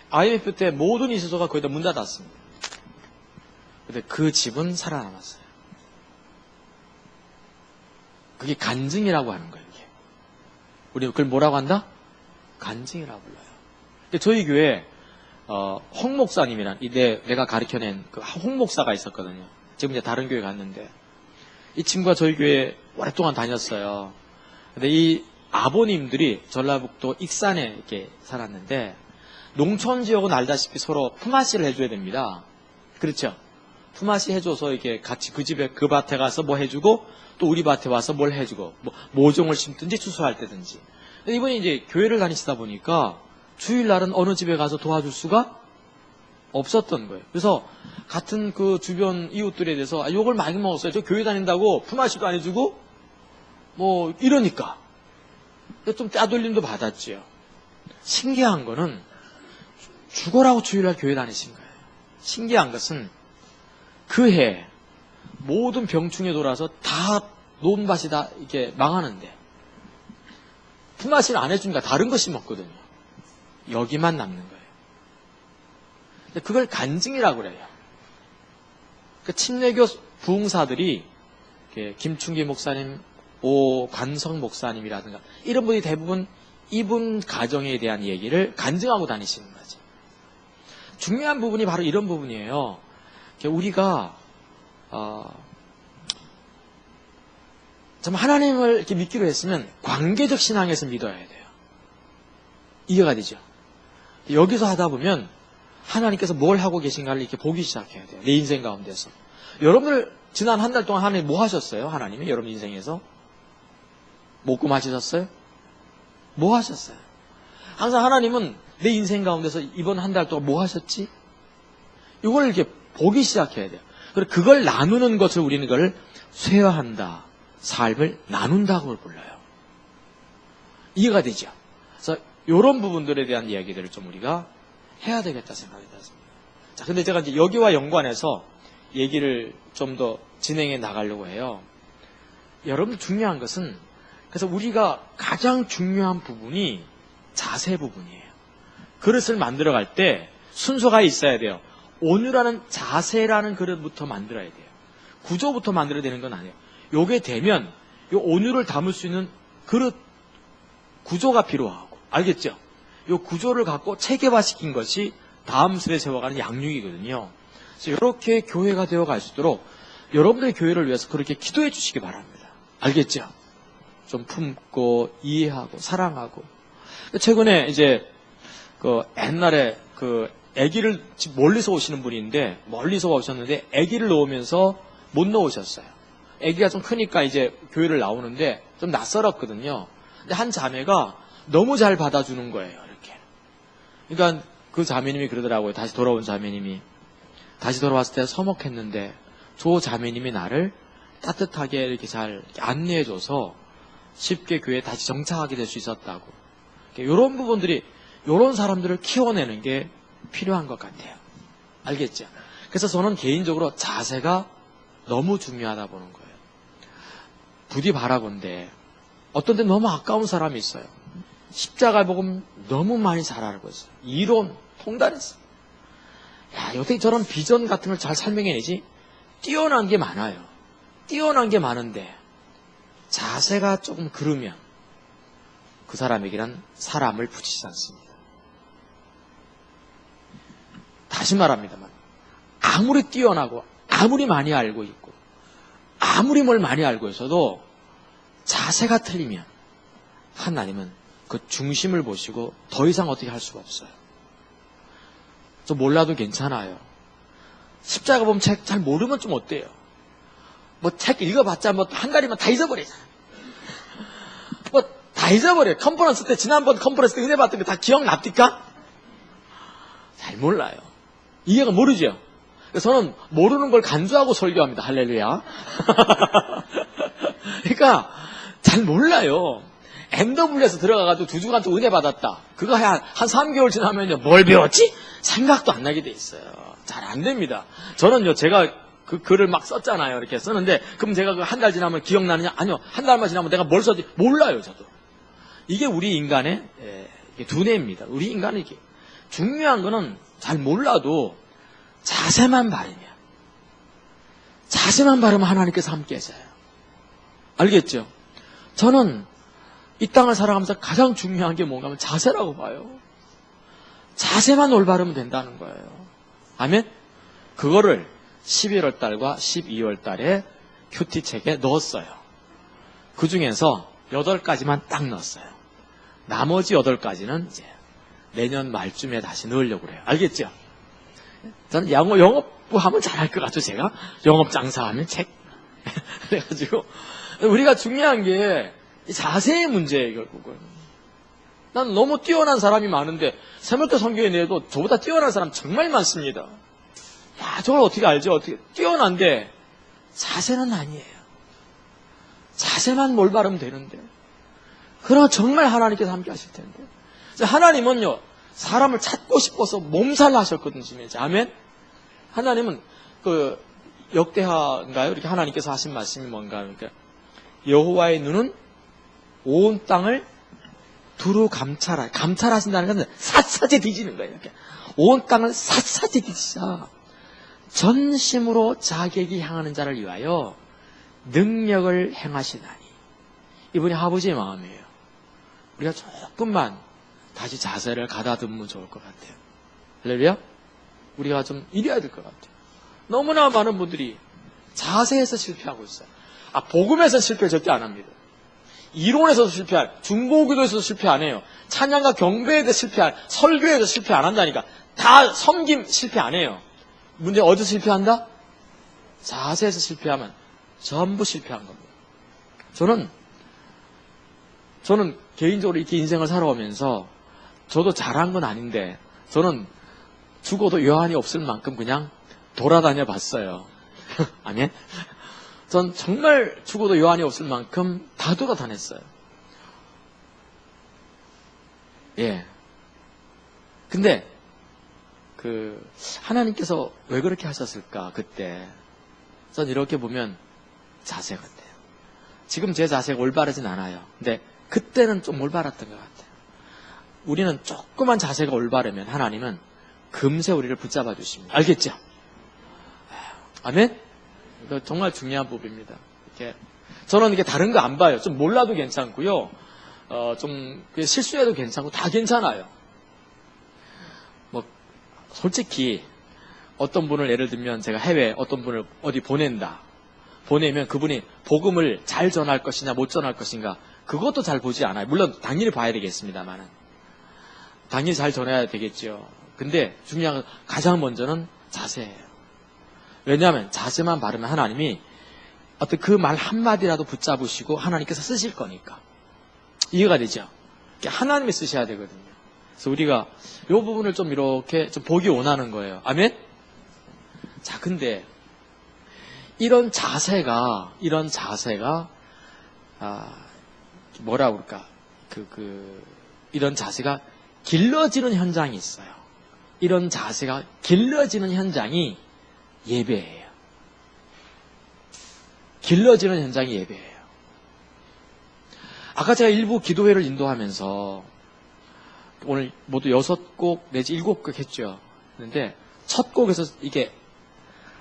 IMF 때 모든 인쇄소가 거의 다 문 닫았습니다. 근데 그 집은 살아남았어요. 그게 간증이라고 하는 거예요. 이게. 우리 그걸 뭐라고 한다? 간증이라고 불러요. 저희 교회에 홍 목사님이란 내가 가르쳐낸 그 홍 목사가 있었거든요. 지금 이제 다른 교회 갔는데 이 친구가 저희 교회에 오랫동안 다녔어요. 근데 이 아버님들이 전라북도 익산에 이렇게 살았는데 농촌 지역은 알다시피 서로 품앗이를 해줘야 됩니다. 그렇죠? 품앗이 해줘서 이렇게 같이 그 집에 그 밭에 가서 뭐 해주고 또 우리 밭에 와서 뭘 해주고 뭐 모종을 심든지 추수할 때든지. 이분이 이제 교회를 다니시다 보니까 주일날은 어느 집에 가서 도와줄 수가 없었던 거예요. 그래서 같은 그 주변 이웃들에 대해서 욕을 많이 먹었어요. 저 교회 다닌다고 품앗이도 안 해주고 뭐 이러니까 좀 따돌림도 받았지요. 신기한 거는 죽어라고 주일날 교회 다니신 거예요. 신기한 것은 그 해 모든 병충해 돌아서 다 논밭이 다 이렇게 망하는데 품앗이를 안 해주니까 다른 거 심었거든요. 여기만 남는 거예요. 근데 그걸 간증이라고 그래요. 그 침례교 부흥사들이 김충기 목사님, 오관성 목사님이라든가 이런 분이 대부분 이분 가정에 대한 얘기를 간증하고 다니시는 거지. 중요한 부분이 바로 이런 부분이에요. 우리가 참 하나님을 이렇게 믿기로 했으면 관계적 신앙에서 믿어야 돼요. 이해가 되죠? 여기서 하다 보면 하나님께서 뭘 하고 계신가를 이렇게 보기 시작해야 돼요. 내 인생 가운데서. 여러분들 지난 한 달 동안 하나님 뭐 하셨어요? 하나님이 여러분 인생에서? 목금하셨어요? 뭐 하셨어요? 항상 하나님은 내 인생 가운데서 이번 한 달 동안 뭐 하셨지? 이걸 이렇게 보기 시작해야 돼요. 그리고 그걸 나누는 것을 우리는 그걸 쇠화한다. 삶을 나눈다고 불러요. 이해가 되죠? 그래서 이런 부분들에 대한 이야기들을 좀 우리가 해야 되겠다 생각이 들었습니다. 자, 근데 제가 이제 여기와 연관해서 얘기를 좀 더 진행해 나가려고 해요. 여러분 중요한 것은 그래서 우리가 가장 중요한 부분이 자세 부분이에요. 그릇을 만들어갈 때 순서가 있어야 돼요. 온유라는 자세라는 그릇부터 만들어야 돼요. 구조부터 만들어야 되는 건 아니에요. 요게 되면 요 온유를 담을 수 있는 그릇 구조가 필요하고 알겠죠? 요 구조를 갖고 체계화시킨 것이 다음 세대 세워가는 양육이거든요. 그래서 이렇게 교회가 되어갈 수 있도록 여러분들의 교회를 위해서 그렇게 기도해 주시기 바랍니다. 알겠죠? 좀 품고 이해하고 사랑하고. 최근에 이제 그 옛날에 그 아기를 멀리서 오시는 분인데 멀리서 오셨는데 아기를 놓으면서 못 놓으셨어요. 아기가 좀 크니까 이제 교회를 나오는데 좀 낯설었거든요. 근데 한 자매가 너무 잘 받아주는 거예요. 이렇게. 그러니까 그 자매님이 그러더라고요. 다시 돌아온 자매님이. 다시 돌아왔을 때 서먹했는데 저 자매님이 나를 따뜻하게 이렇게 잘 안내해줘서 쉽게 교회에 다시 정착하게 될 수 있었다고. 이런 부분들이, 이런 사람들을 키워내는 게 필요한 것 같아요. 알겠죠? 그래서 저는 개인적으로 자세가 너무 중요하다 보는 거예요. 부디 바라건대 어떤 데 너무 아까운 사람이 있어요. 십자가 복음 너무 많이 잘 알고 있어요. 이론 통달했어요. 야, 어떻게 저런 비전 같은 걸 잘 설명해내지? 뛰어난 게 많아요. 뛰어난 게 많은데 자세가 조금 그르면 그 사람에게는 사람을 붙이지 않습니다. 다시 말합니다만 아무리 뛰어나고 아무리 많이 알고 있고 아무리 뭘 많이 알고 있어도 자세가 틀리면 하나님은 그 중심을 보시고 더 이상 어떻게 할 수가 없어요. 저 몰라도 괜찮아요. 십자가 보면 책 잘 모르면 좀 어때요? 뭐 책 읽어봤자 뭐 한 가지만 다 잊어버리잖아. 뭐 다 잊어버려요. 컨퍼런스 때, 지난번 컨퍼런스 때 은혜 받던 거 다 기억납니까? 잘 몰라요. 이해가 모르죠? 저는 모르는 걸 간주하고 설교합니다. 할렐루야. 그러니까 잘 몰라요. MW에서 들어가가지고 2주간 또 은혜 받았다. 그거 한 3개월 지나면요. 뭘 배웠지? 생각도 안 나게 돼 있어요. 잘 안 됩니다. 저는요, 제가 그 글을 막 썼잖아요. 이렇게 썼는데, 그럼 제가 그 한 달 지나면 기억나느냐? 아니요. 한 달만 지나면 내가 뭘 썼지? 몰라요, 저도. 이게 우리 인간의 두뇌입니다. 우리 인간이 이게. 중요한 거는 잘 몰라도 자세만 바르면 하나님께서 함께 하셔요. 알겠죠? 저는 이 땅을 살아가면서 가장 중요한 게 뭔가 하면 자세라고 봐요. 자세만 올바르면 된다는 거예요. 아멘? 그거를 11월 달과 12월 달에 큐티책에 넣었어요. 그 중에서 8가지만 딱 넣었어요. 나머지 8가지는 이제 내년 말쯤에 다시 넣으려고 그래요. 알겠죠? 저는 영업부 하면 잘할 것 같죠, 제가? 영업 장사하면 책. 그래가지고, 우리가 중요한 게 자세의 문제예요, 결국은. 난 너무 뛰어난 사람이 많은데, 세물대 성경에 내도 저보다 뛰어난 사람 정말 많습니다. 야, 저걸 어떻게 알죠? 어떻게. 뛰어난데, 자세는 아니에요. 자세만 올바르면 되는데. 그러나 정말 하나님께서 함께 하실 텐데. 하나님은요, 사람을 찾고 싶어서 몸살 하셨거든요. 아멘? 하나님은 그 역대하인가요? 이렇게 하나님께서 하신 말씀이 뭔가? 그러니까 여호와의 눈은 온 땅을 두루 감찰하신다는 것은 샅샅이 뒤지는 거예요. 이렇게. 온 땅을 샅샅이 뒤지자. 전심으로 자기에게 향하는 자를 위하여 능력을 행하시나니. 이분이 아버지의 마음이에요. 우리가 조금만 다시 자세를 가다듬으면 좋을 것 같아요. 할렐루야? 우리가 좀 이래야 될 것 같아요. 너무나 많은 분들이 자세에서 실패하고 있어요. 복음에서 실패 절대 안 합니다. 이론에서도 실패한, 중보기도에서도 실패 안 해요. 찬양과 경배에도 실패한, 설교에도 실패 안 한다니까. 다 섬김 실패 안 해요. 문제 어디서 실패한다? 자세에서 실패하면 전부 실패한 겁니다. 저는 개인적으로 이렇게 인생을 살아오면서 저도 잘한 건 아닌데 저는 죽어도 여한이 없을 만큼 그냥 돌아다녀 봤어요. 아멘? 전 정말 죽어도 여한이 없을 만큼 다 돌아다녔어요. 예. 근데 하나님께서 왜 그렇게 하셨을까 그때. 전 이렇게 보면 자세 같아요. 지금 제 자세가 올바르진 않아요. 근데 그때는 좀 올바랐던 것 같아요. 우리는 조그만 자세가 올바르면 하나님은 금세 우리를 붙잡아 주십니다. 알겠죠? 아멘? 이거 정말 중요한 부분입니다. 이렇게 저는 이게 다른 거 안 봐요. 좀 몰라도 괜찮고요. 좀 실수해도 괜찮고 다 괜찮아요. 뭐 솔직히 어떤 분을 예를 들면 제가 해외 어떤 분을 어디 보내면 그분이 복음을 잘 전할 것이냐 못 전할 것인가 그것도 잘 보지 않아요. 물론 당연히 봐야 되겠습니다만은 당연히 잘 전해야 되겠죠. 근데 중요한 건 가장 먼저는 자세예요. 왜냐하면 자세만 바르면 하나님이 어떤 그 말 한마디라도 붙잡으시고 하나님께서 쓰실 거니까. 이해가 되죠? 하나님이 쓰셔야 되거든요. 그래서 우리가 이 부분을 좀 이렇게 좀 보기 원하는 거예요. 아멘? 자, 근데 이런 자세가 뭐라 그럴까 이런 자세가 길러지는 현장이 있어요. 이런 자세가 길러지는 현장이 예배예요. 길러지는 현장이 예배예요. 아까 제가 일부 기도회를 인도하면서 오늘 모두 6곡 내지 7곡 했죠. 그런데 첫 곡에서 이게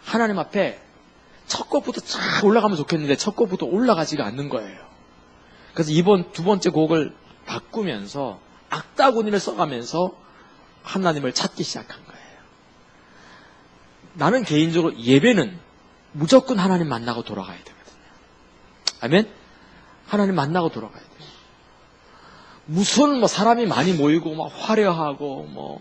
하나님 앞에 첫 곡부터 쫙 올라가면 좋겠는데 첫 곡부터 올라가지가 않는 거예요. 그래서 이번 두 번째 곡을 바꾸면서 악다구니를 써가면서 하나님을 찾기 시작한 거예요. 나는 개인적으로 예배는 무조건 하나님 만나고 돌아가야 되거든요. 아멘? 하나님 만나고 돌아가야 돼요. 무슨 사람이 많이 모이고 막 화려하고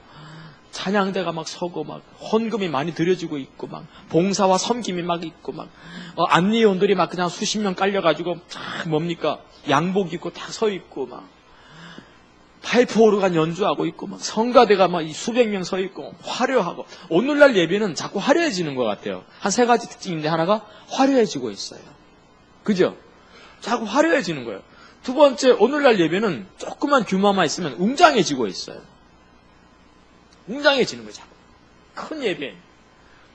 찬양대가 막 서고 막 헌금이 많이 드려지고 있고 막 봉사와 섬김이 막 있고 막 안리원들이 막 그냥 수십 명 깔려가지고 뭡니까 양복 입고 딱 서 있고 막 파이프 오르간 연주하고 있고 막 성가대가 막 수백 명 서 있고 화려하고 오늘날 예배는 자꾸 화려해지는 것 같아요. 한 3가지 특징인데 하나가 화려해지고 있어요. 그죠? 자꾸 화려해지는 거예요. 두 번째, 오늘날 예배는 조그만 규모만 있으면 웅장해지고 있어요. 웅장해지는 거예요. 자꾸. 큰 예배.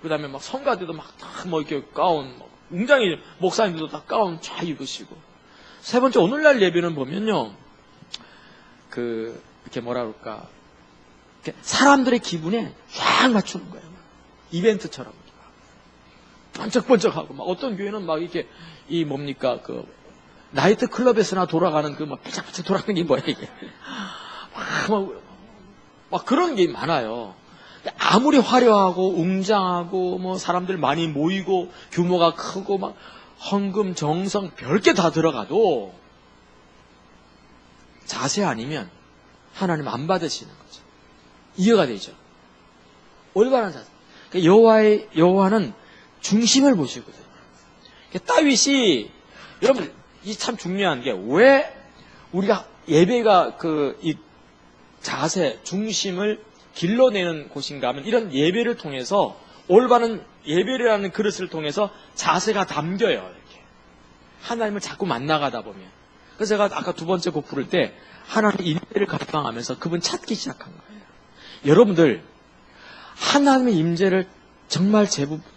그 다음에 막 성가대도 막 다 이렇게 가운, 웅장해, 목사님들도 다 가운 쫙 입으시고. 세 번째, 오늘날 예배는 보면요. 이렇게 뭐라 그럴까. 이렇게 사람들의 기분에 쫙 맞추는 거예요. 이벤트처럼. 번쩍번쩍하고, 막 어떤 교회는 막 이렇게, 나이트 클럽에서나 돌아가는 막 바짝바짝 돌아가는 게 뭐야, 이게. 막 그런 게 많아요. 아무리 화려하고, 웅장하고, 사람들 많이 모이고, 규모가 크고, 막, 헌금, 정성, 별게 다 들어가도, 자세 아니면, 하나님 안 받으시는 거죠. 이해가 되죠. 올바른 자세. 여호와는 중심을 보시거든요. 다윗이, 여러분, 이 참 중요한 게, 왜 우리가 예배가 이 자세, 중심을 길러내는 곳인가 하면, 이런 예배를 통해서, 올바른 예배라는 그릇을 통해서 자세가 담겨요, 이렇게. 하나님을 자꾸 만나가다 보면. 그래서 제가 아까 두 번째 곡 부를 때, 하나님의 임재를 갈망하면서 그분 찾기 시작한 거예요. 여러분들, 하나님의 임재를 정말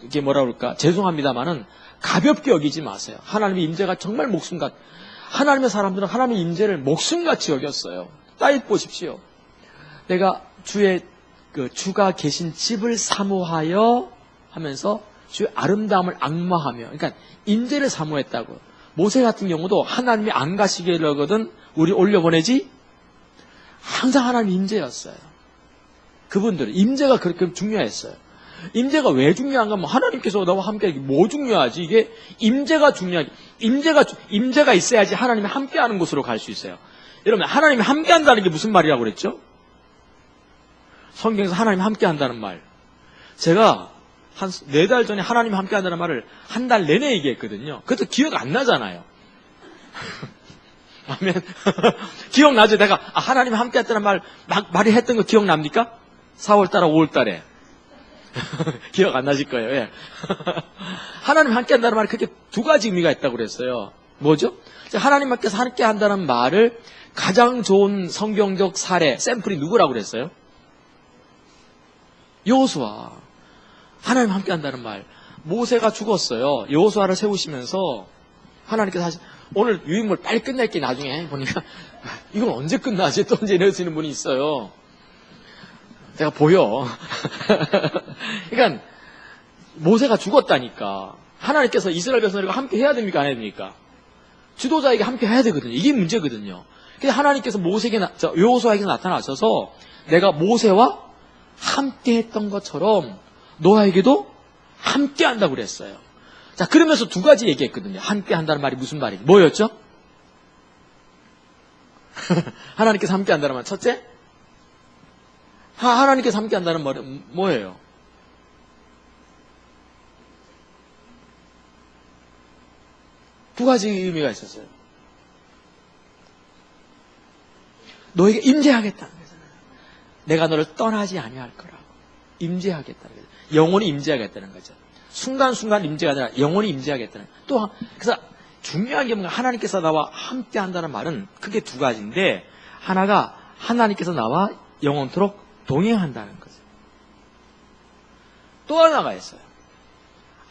이게 뭐라 그럴까, 죄송합니다만은, 가볍게 여기지 마세요. 하나님의 임재가 정말 목숨같. 하나님의 사람들은 하나님의 임재를 목숨같이 여겼어요. 따입 보십시오. 내가 주가 계신 집을 사모하여 하면서 주의 아름다움을 악마하며. 그러니까 임재를 사모했다고. 모세 같은 경우도 하나님이 안 가시게 하거든 우리 올려보내지. 항상 하나님 임재였어요. 그분들은 임재가 그렇게 중요했어요. 임재가 왜 중요한가? 하나님께서 나와 함께 뭐 중요하지? 이게 임재가 중요하지. 임재가 있어야지 하나님이 함께하는 곳으로 갈 수 있어요. 여러분, 하나님이 함께한다는 게 무슨 말이라고 그랬죠? 성경에서 하나님이 함께한다는 말. 제가 한 4달 전에 하나님이 함께한다는 말을 한 달 내내 얘기했거든요. 그것도 기억 안 나잖아요. 아멘. 기억나죠? 내가 하나님이 함께했다는 말이 했던 거 기억납니까? 4월달에 5월달에. 기억 안 나실 거예요. 예. 하나님 함께 한다는 말이 그렇게 2가지 의미가 있다고 그랬어요. 뭐죠? 하나님께서 함께 한다는 말을 가장 좋은 성경적 사례, 샘플이 누구라고 그랬어요? 여호수아. 하나님 함께 한다는 말. 모세가 죽었어요. 여호수아를 세우시면서 하나님께서 오늘 유익물 빨리 끝낼게. 나중에 보니까 이건 언제 끝나지? 또 언제 이러시는 분이 있어요. 내가 보여. 그러니까 모세가 죽었다니까. 하나님께서 이스라엘 백성들과 함께 해야 됩니까? 안 해야 됩니까? 지도자에게 함께 해야 되거든요. 이게 문제거든요. 근데 하나님께서 여호수아에게 나타나셔서 내가 모세와 함께 했던 것처럼 너에게도 함께 한다고 그랬어요. 자, 그러면서 2가지 얘기했거든요. 함께 한다는 말이 무슨 말이지? 뭐였죠? 하나님께서 함께 한다는 말. 첫째, 하나님께서 함께 한다는 말은 뭐예요? 두 가지 의미가 있었어요. 너에게 임재하겠다는 거잖아요. 내가 너를 떠나지 아니할 거라고. 임재하겠다는 거죠. 영원히 임재하겠다는 거죠. 순간순간 임재가 아니라 영원히 임재하겠다는. 또 그래서 중요한 게 뭔가 하나님께서 나와 함께 한다는 말은 크게 두 가지인데, 하나가 하나님께서 나와 영원토록 동행한다는 거죠. 또 하나가 있어요.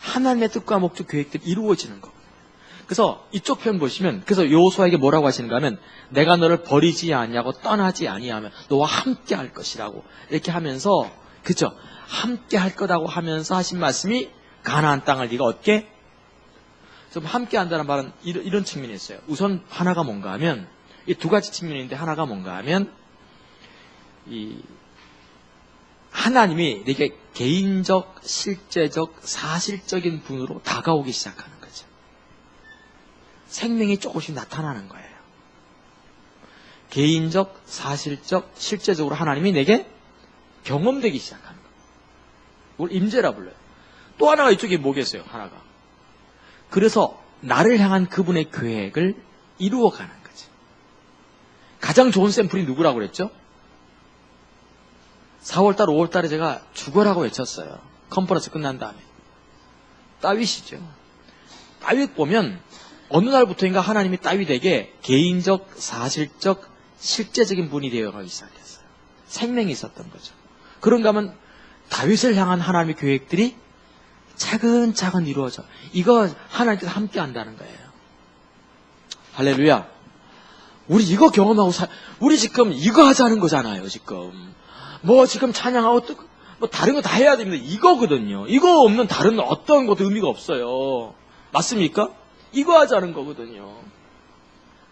하나님의 뜻과 목적, 계획들이 이루어지는 거. 그래서 이쪽 편 보시면, 그래서 여호수아에게 뭐라고 하시는가 하면, 내가 너를 버리지 아니하고 떠나지 아니하면 너와 함께 할 것이라고 이렇게 하면서, 그죠? 함께 할 거라고 하면서 하신 말씀이 가나안 땅을 네가 얻게. 좀 함께 한다는 말은 이런 측면이 있어요. 우선 하나가 뭔가 하면, 이 두 가지 측면인데, 하나가 뭔가 하면, 하나님이 내게 개인적, 실제적, 사실적인 분으로 다가오기 시작하는 거죠. 생명이 조금씩 나타나는 거예요. 개인적, 사실적, 실제적으로 하나님이 내게 경험되기 시작하는 거예요. 이걸 임재라 불러요. 또 하나가 이쪽에 뭐겠어요? 하나가. 그래서 나를 향한 그분의 계획을 이루어가는 거죠. 가장 좋은 샘플이 누구라고 그랬죠? 4월달, 5월달에 제가 죽어라고 외쳤어요. 컨퍼런스 끝난 다음에. 다윗이죠. 다윗 보면 어느 날부터인가 하나님이 다윗에게 개인적, 사실적, 실제적인 분이 되어가기 시작했어요. 생명이 있었던 거죠. 그런가 하면 다윗을 향한 하나님의 계획들이 차근차근 이루어져. 이거 하나님께서 함께 한다는 거예요. 할렐루야. 우리 이거 경험하고 우리 지금 이거 하자는 거잖아요, 지금. 뭐 지금 찬양하고 뭐 다른 거 다 해야 됩니다. 이거거든요. 이거 없는 다른 어떤 것도 의미가 없어요. 맞습니까? 이거 하자는 거거든요.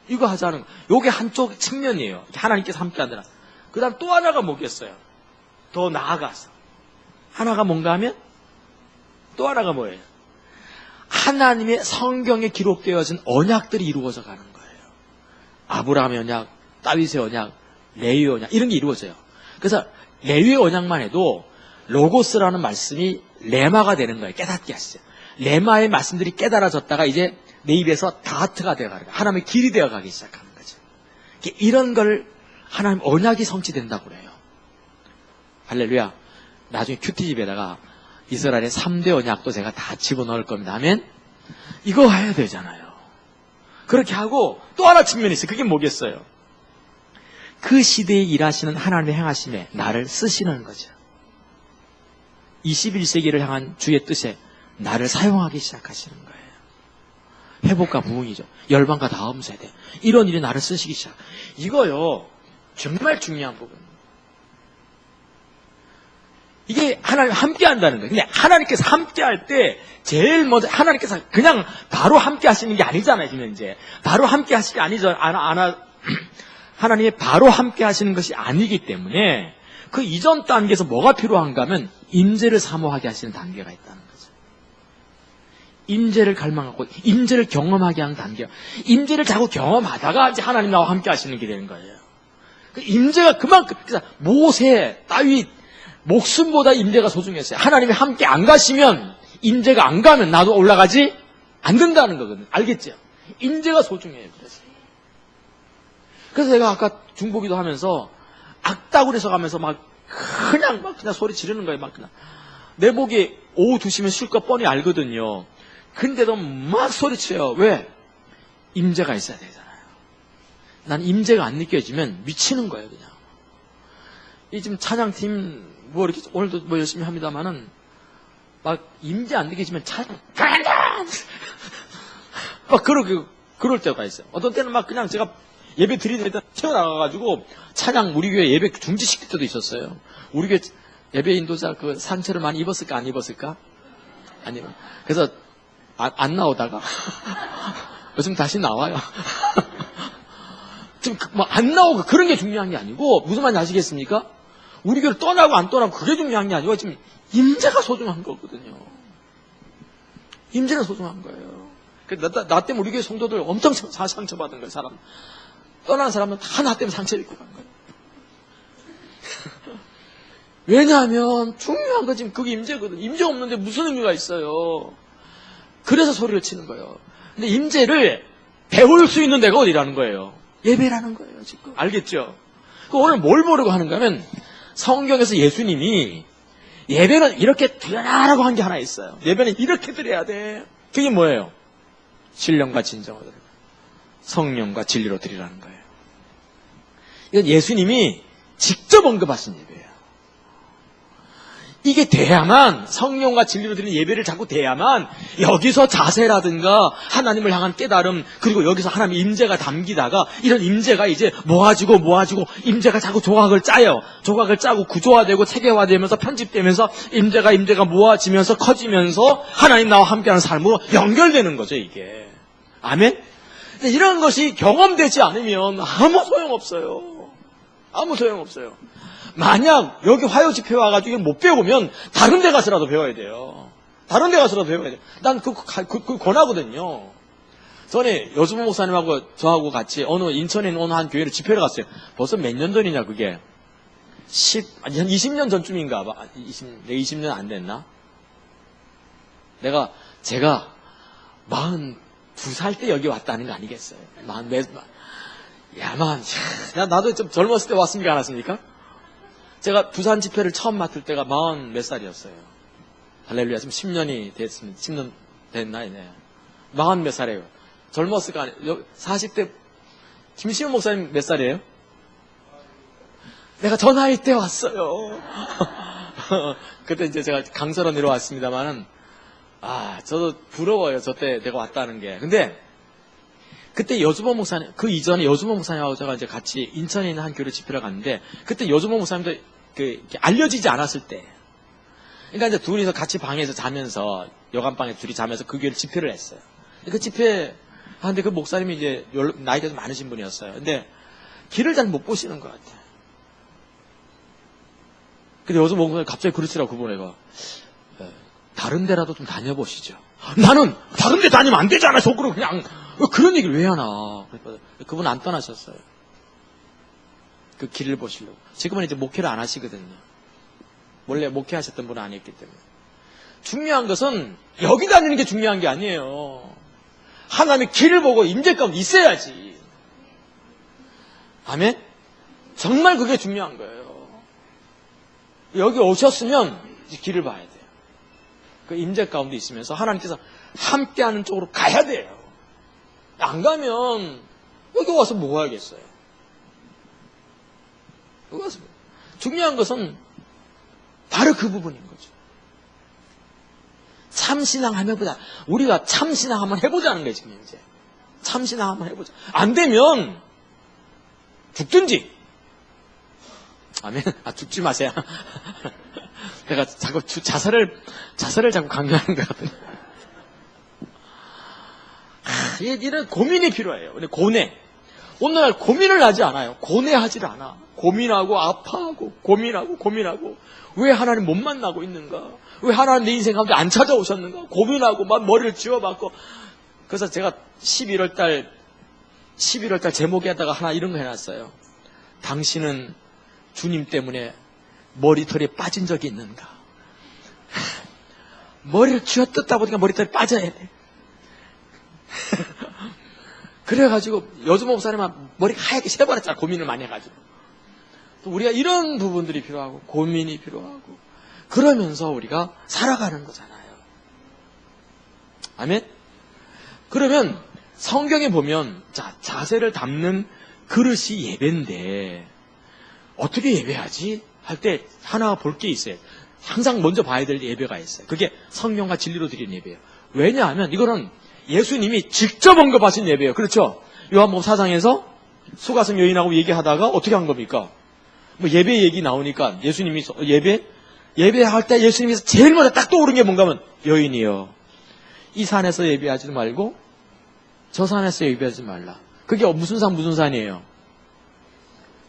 이거 하자는 거. 요게 한쪽 측면이에요. 하나님께서 함께 한다는. 그 다음 또 하나가 뭐겠어요? 더 나아가서. 하나가 뭔가 하면 또 하나가 뭐예요? 하나님의 성경에 기록되어진 언약들이 이루어져 가는 거예요. 아브라함의 언약, 다윗의 언약, 레위의 언약, 이런 게 이루어져요. 그래서 레위의 언약만 해도 로고스라는 말씀이 레마가 되는 거예요. 깨닫게 하시죠. 레마의 말씀들이 깨달아졌다가 이제 내 입에서 다트가 되어가는 거예요. 하나님의 길이 되어가기 시작하는 거죠. 이런 걸 하나님 언약이 성취된다고 그래요. 할렐루야. 나중에 큐티집에다가 이스라엘의 3대 언약도 제가 다 집어넣을 겁니다 하면 이거 해야 되잖아요. 그렇게 하고 또 하나 측면이 있어요. 그게 뭐겠어요? 그 시대에 일하시는 하나님의 행하심에 나를 쓰시는 거죠. 21세기를 향한 주의 뜻에 나를 사용하기 시작하시는 거예요. 회복과 부흥이죠. 열방과 다음 세대. 이런 일이 나를 쓰시기 시작. 이거요. 정말 중요한 부분. 이게 하나님 함께 한다는 거예요. 근데 하나님께서 함께 할 때 제일 먼저 하나님께서 그냥 바로 함께 하시는 게 아니잖아요. 지금 이제 바로 함께 하시는 게 아니죠. 하나님이 바로 함께 하시는 것이 아니기 때문에 그 이전 단계에서 뭐가 필요한가 하면 임재를 사모하게 하시는 단계가 있다는 거죠. 임재를 갈망하고 임재를 경험하게 하는 단계. 임재를 자꾸 경험하다가 이제 하나님 나와 함께 하시는 게 되는 거예요. 그 임재가 그만큼 그래서 모세, 다윗 목숨보다 임재가 소중했어요. 하나님이 함께 안 가시면 임재가 안 가면 나도 올라가지 안 된다는 거거든요. 알겠죠? 임재가 소중해요. 그래서 제가 아까 중보기도 하면서 악다구리에서 가면서 그냥 소리 지르는 거예요. 막 그냥 내 목이 오후 2시면 쉴 거 뻔히 알거든요. 근데도 막 소리쳐요. 왜? 임재가 있어야 되잖아요. 난 임재가 안 느껴지면 미치는 거예요. 그냥 이 지금 찬양팀 뭐 이렇게 오늘도 뭐 열심히 합니다만은 막 임재 안 느껴지면 찬양 막 그럴 때가 있어요. 어떤 때는 막 그냥 제가 예배 드리는 데 튀어나가가지고 찬양 우리 교회 예배 중지시킬 때도 있었어요. 우리 교회 예배 인도자 그 상처를 많이 입었을까 안 입었을까? 아니 그래서 안 나오다가 요즘 다시 나와요. 지금 안 나오고 그런 게 중요한 게 아니고 무슨 말인지 아시겠습니까? 우리 교회를 떠나고 안 떠나고 그게 중요한 게 아니고 지금 임재가 소중한 거거든요. 임재가 소중한 거예요. 나 때문에 우리 교회 성도들 엄청 상처받은 거예요. 사람 떠난 사람은 다 나 때문에 상처를 입고 간 거예요. 왜냐하면 중요한 거 지금 그게 임재거든. 임재 없는데 무슨 의미가 있어요. 그래서 소리를 치는 거예요. 근데 임재를 배울 수 있는 데가 어디라는 거예요? 예배라는 거예요. 지금 알겠죠? 오늘 뭘 보려고 하는가 하면 성경에서 예수님이 예배는 이렇게 드려라라고 한 게 하나 있어요. 예배는 이렇게 드려야 돼. 그게 뭐예요? 신령과 진정으로 드리고 성령과 진리로 드리라는 거예요. 이건 예수님이 직접 언급하신 예배예요. 이게 돼야만, 성령과 진리로 드리는 예배를 자꾸 돼야만 여기서 자세라든가 하나님을 향한 깨달음, 그리고 여기서 하나님의 임재가 담기다가 이런 임재가 이제 모아지고 임재가 자꾸 조각을 짜요. 조각을 짜고 구조화되고 체계화되면서 편집되면서 임재가 모아지면서 커지면서 하나님 나와 함께하는 삶으로 연결되는 거죠, 이게. 아멘? 근데 이런 것이 경험되지 않으면 아무 소용없어요. 아무 소용없어요. 만약 여기 화요 집회 와가지고 못 배우면 다른 데 가서라도 배워야 돼요. 다른 데 가서라도 배워야 돼요. 난 그거 권하거든요. 전에 여수부 목사님하고 저하고 같이 인천에 있는 어느 한 교회를 집회를 갔어요. 벌써 몇 년 전이냐 그게. 한 20년 전쯤인가 봐. 20년 안 됐나? 제가 42살 때 여기 왔다는 거 아니겠어요? 나도 좀 젊었을 때 왔습니까? 안 왔습니까? 제가 부산 집회를 처음 맡을 때가 40 몇 살이었어요. 할렐루야. 지금 10년이 됐습니다. 10년 됐나? 네. 40 몇 살이에요. 젊었을까? 40대, 김시훈 목사님 몇 살이에요? 내가 저 나이 때 왔어요. 그때 이제 제가 강서로 내려왔습니다만은, 저도 부러워요. 저때 내가 왔다는 게. 근데, 그때 여주보 목사님, 그 이전에 여주보 목사님하고 제가 이제 같이 인천에 있는 한 교회 집회를 갔는데, 그때 여주보 목사님도 이렇게 알려지지 않았을 때. 그러니까 이제 둘이서 같이 방에서 자면서, 여간방에 둘이 자면서 그 교회를 집회를 했어요. 그 집회 하는데 그 목사님이 이제 나이가 좀 많으신 분이었어요. 근데 길을 잘 못 보시는 것 같아요. 근데 여주보 목사님 갑자기 그러시라고 그분애가. 다른 데라도 좀 다녀보시죠. 나는 다른 데 다니면 안 되잖아. 속으로 그냥. 그런 얘기를 왜 하나. 그분 안 떠나셨어요. 그 길을 보시려고. 지금은 이제 목회를 안 하시거든요. 원래 목회하셨던 분은 아니었기 때문에. 중요한 것은 여기 다니는 게 중요한 게 아니에요. 하나님의 길을 보고 임재 가운데 있어야지. 아멘? 정말 그게 중요한 거예요. 여기 오셨으면 이제 길을 봐야 돼요. 그 임재 가운데 있으면서 하나님께서 함께하는 쪽으로 가야 돼요. 안 가면 여기 와서 뭐 하겠어요? 여기 와서 중요한 것은 바로 그 부분인 거죠. 참신앙 한번 해보자. 우리가 참신앙 한번 해보자는 거예요, 지금 이제. 참신앙 한번 해보자. 안 되면 죽든지. 아멘. 죽지 마세요. 내가 자꾸 자살을 자꾸 강요하는 것 같은데. 이런 고민이 필요해요. 근데 오늘날 고민을 하지 않아요. 고뇌하지 않아. 고민하고 아파하고 고민하고 왜 하나님 못 만나고 있는가? 왜 하나님 내 인생 가운데 안 찾아오셨는가? 고민하고 막 머리를 쥐어박고. 그래서 제가 11월 달 제목에다가 하나 이런 거 해놨어요. 당신은 주님 때문에 머리털이 빠진 적이 있는가? 머리를 쥐어뜯다 보니까 머리털이 빠져야 돼. 그래가지고 여주모 목사님은 머리가 하얗게 새버렸잖아. 고민을 많이 해가지고. 또 우리가 이런 부분들이 필요하고 고민이 필요하고 그러면서 우리가 살아가는 거잖아요. 아멘? 그러면 성경에 보면 자세를 담는 그릇이 예배인데 어떻게 예배하지? 할 때 하나 볼 게 있어요. 항상 먼저 봐야 될 예배가 있어요. 그게 성령과 진리로 드리는 예배예요. 왜냐하면 이거는 예수님이 직접 언급하신 예배예요. 그렇죠? 요한복음 4장에서 수가성 여인하고 얘기하다가 어떻게 한 겁니까? 뭐 예배 얘기 나오니까 예수님이 예배할 때 예수님이 제일 먼저 딱 떠오른 게 뭔가 하면 여인이여 이 산에서 예배하지 말고 저 산에서 예배하지 말라. 그게 무슨 산이에요?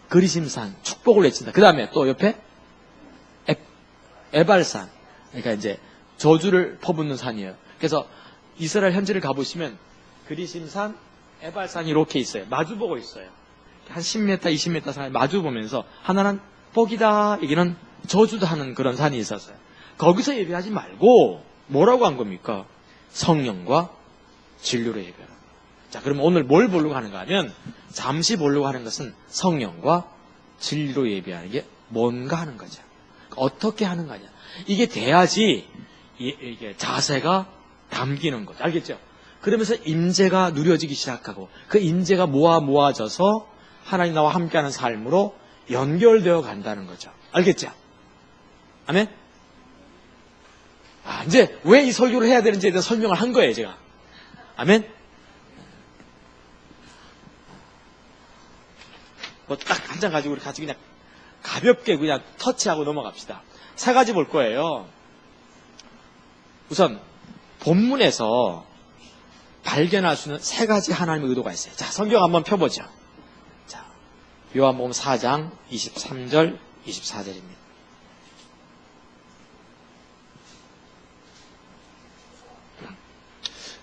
그리심산, 축복을 외친다. 그 다음에 또 옆에 에발산. 그러니까 이제 저주를 퍼붓는 산이에요. 그래서 이스라엘 현지를 가보시면 그리심산, 에발산이 이렇게 있어요. 마주보고 있어요. 한 10m, 20m 산을 마주보면서 하나는 복이다, 여기는 저주다 하는 그런 산이 있었어요. 거기서 예배하지 말고 뭐라고 한 겁니까? 성령과 진리로 예배하라. 자, 그러면 오늘 뭘 보려고 하는가 하면 잠시 보려고 하는 것은 성령과 진리로 예배하는 게 뭔가 하는 거죠. 어떻게 하는 거냐. 이게 돼야지 이게 자세가 담기는 거죠. 알겠죠? 그러면서 임재가 누려지기 시작하고 그 임재가 모아져서 하나님 나와 함께하는 삶으로 연결되어 간다는 거죠. 알겠죠? 아멘? 이제 왜 이 설교를 해야 되는지에 대해서 설명을 한 거예요, 제가. 아멘? 뭐 딱 한 장 가지고 우리 같이 그냥 가볍게 그냥 터치하고 넘어갑시다. 세 가지 볼 거예요. 우선 본문에서 발견할 수 있는 세 가지 하나님의 의도가 있어요. 자, 성경 한번 펴보죠. 자, 요한복음 4장 23절, 24절입니다.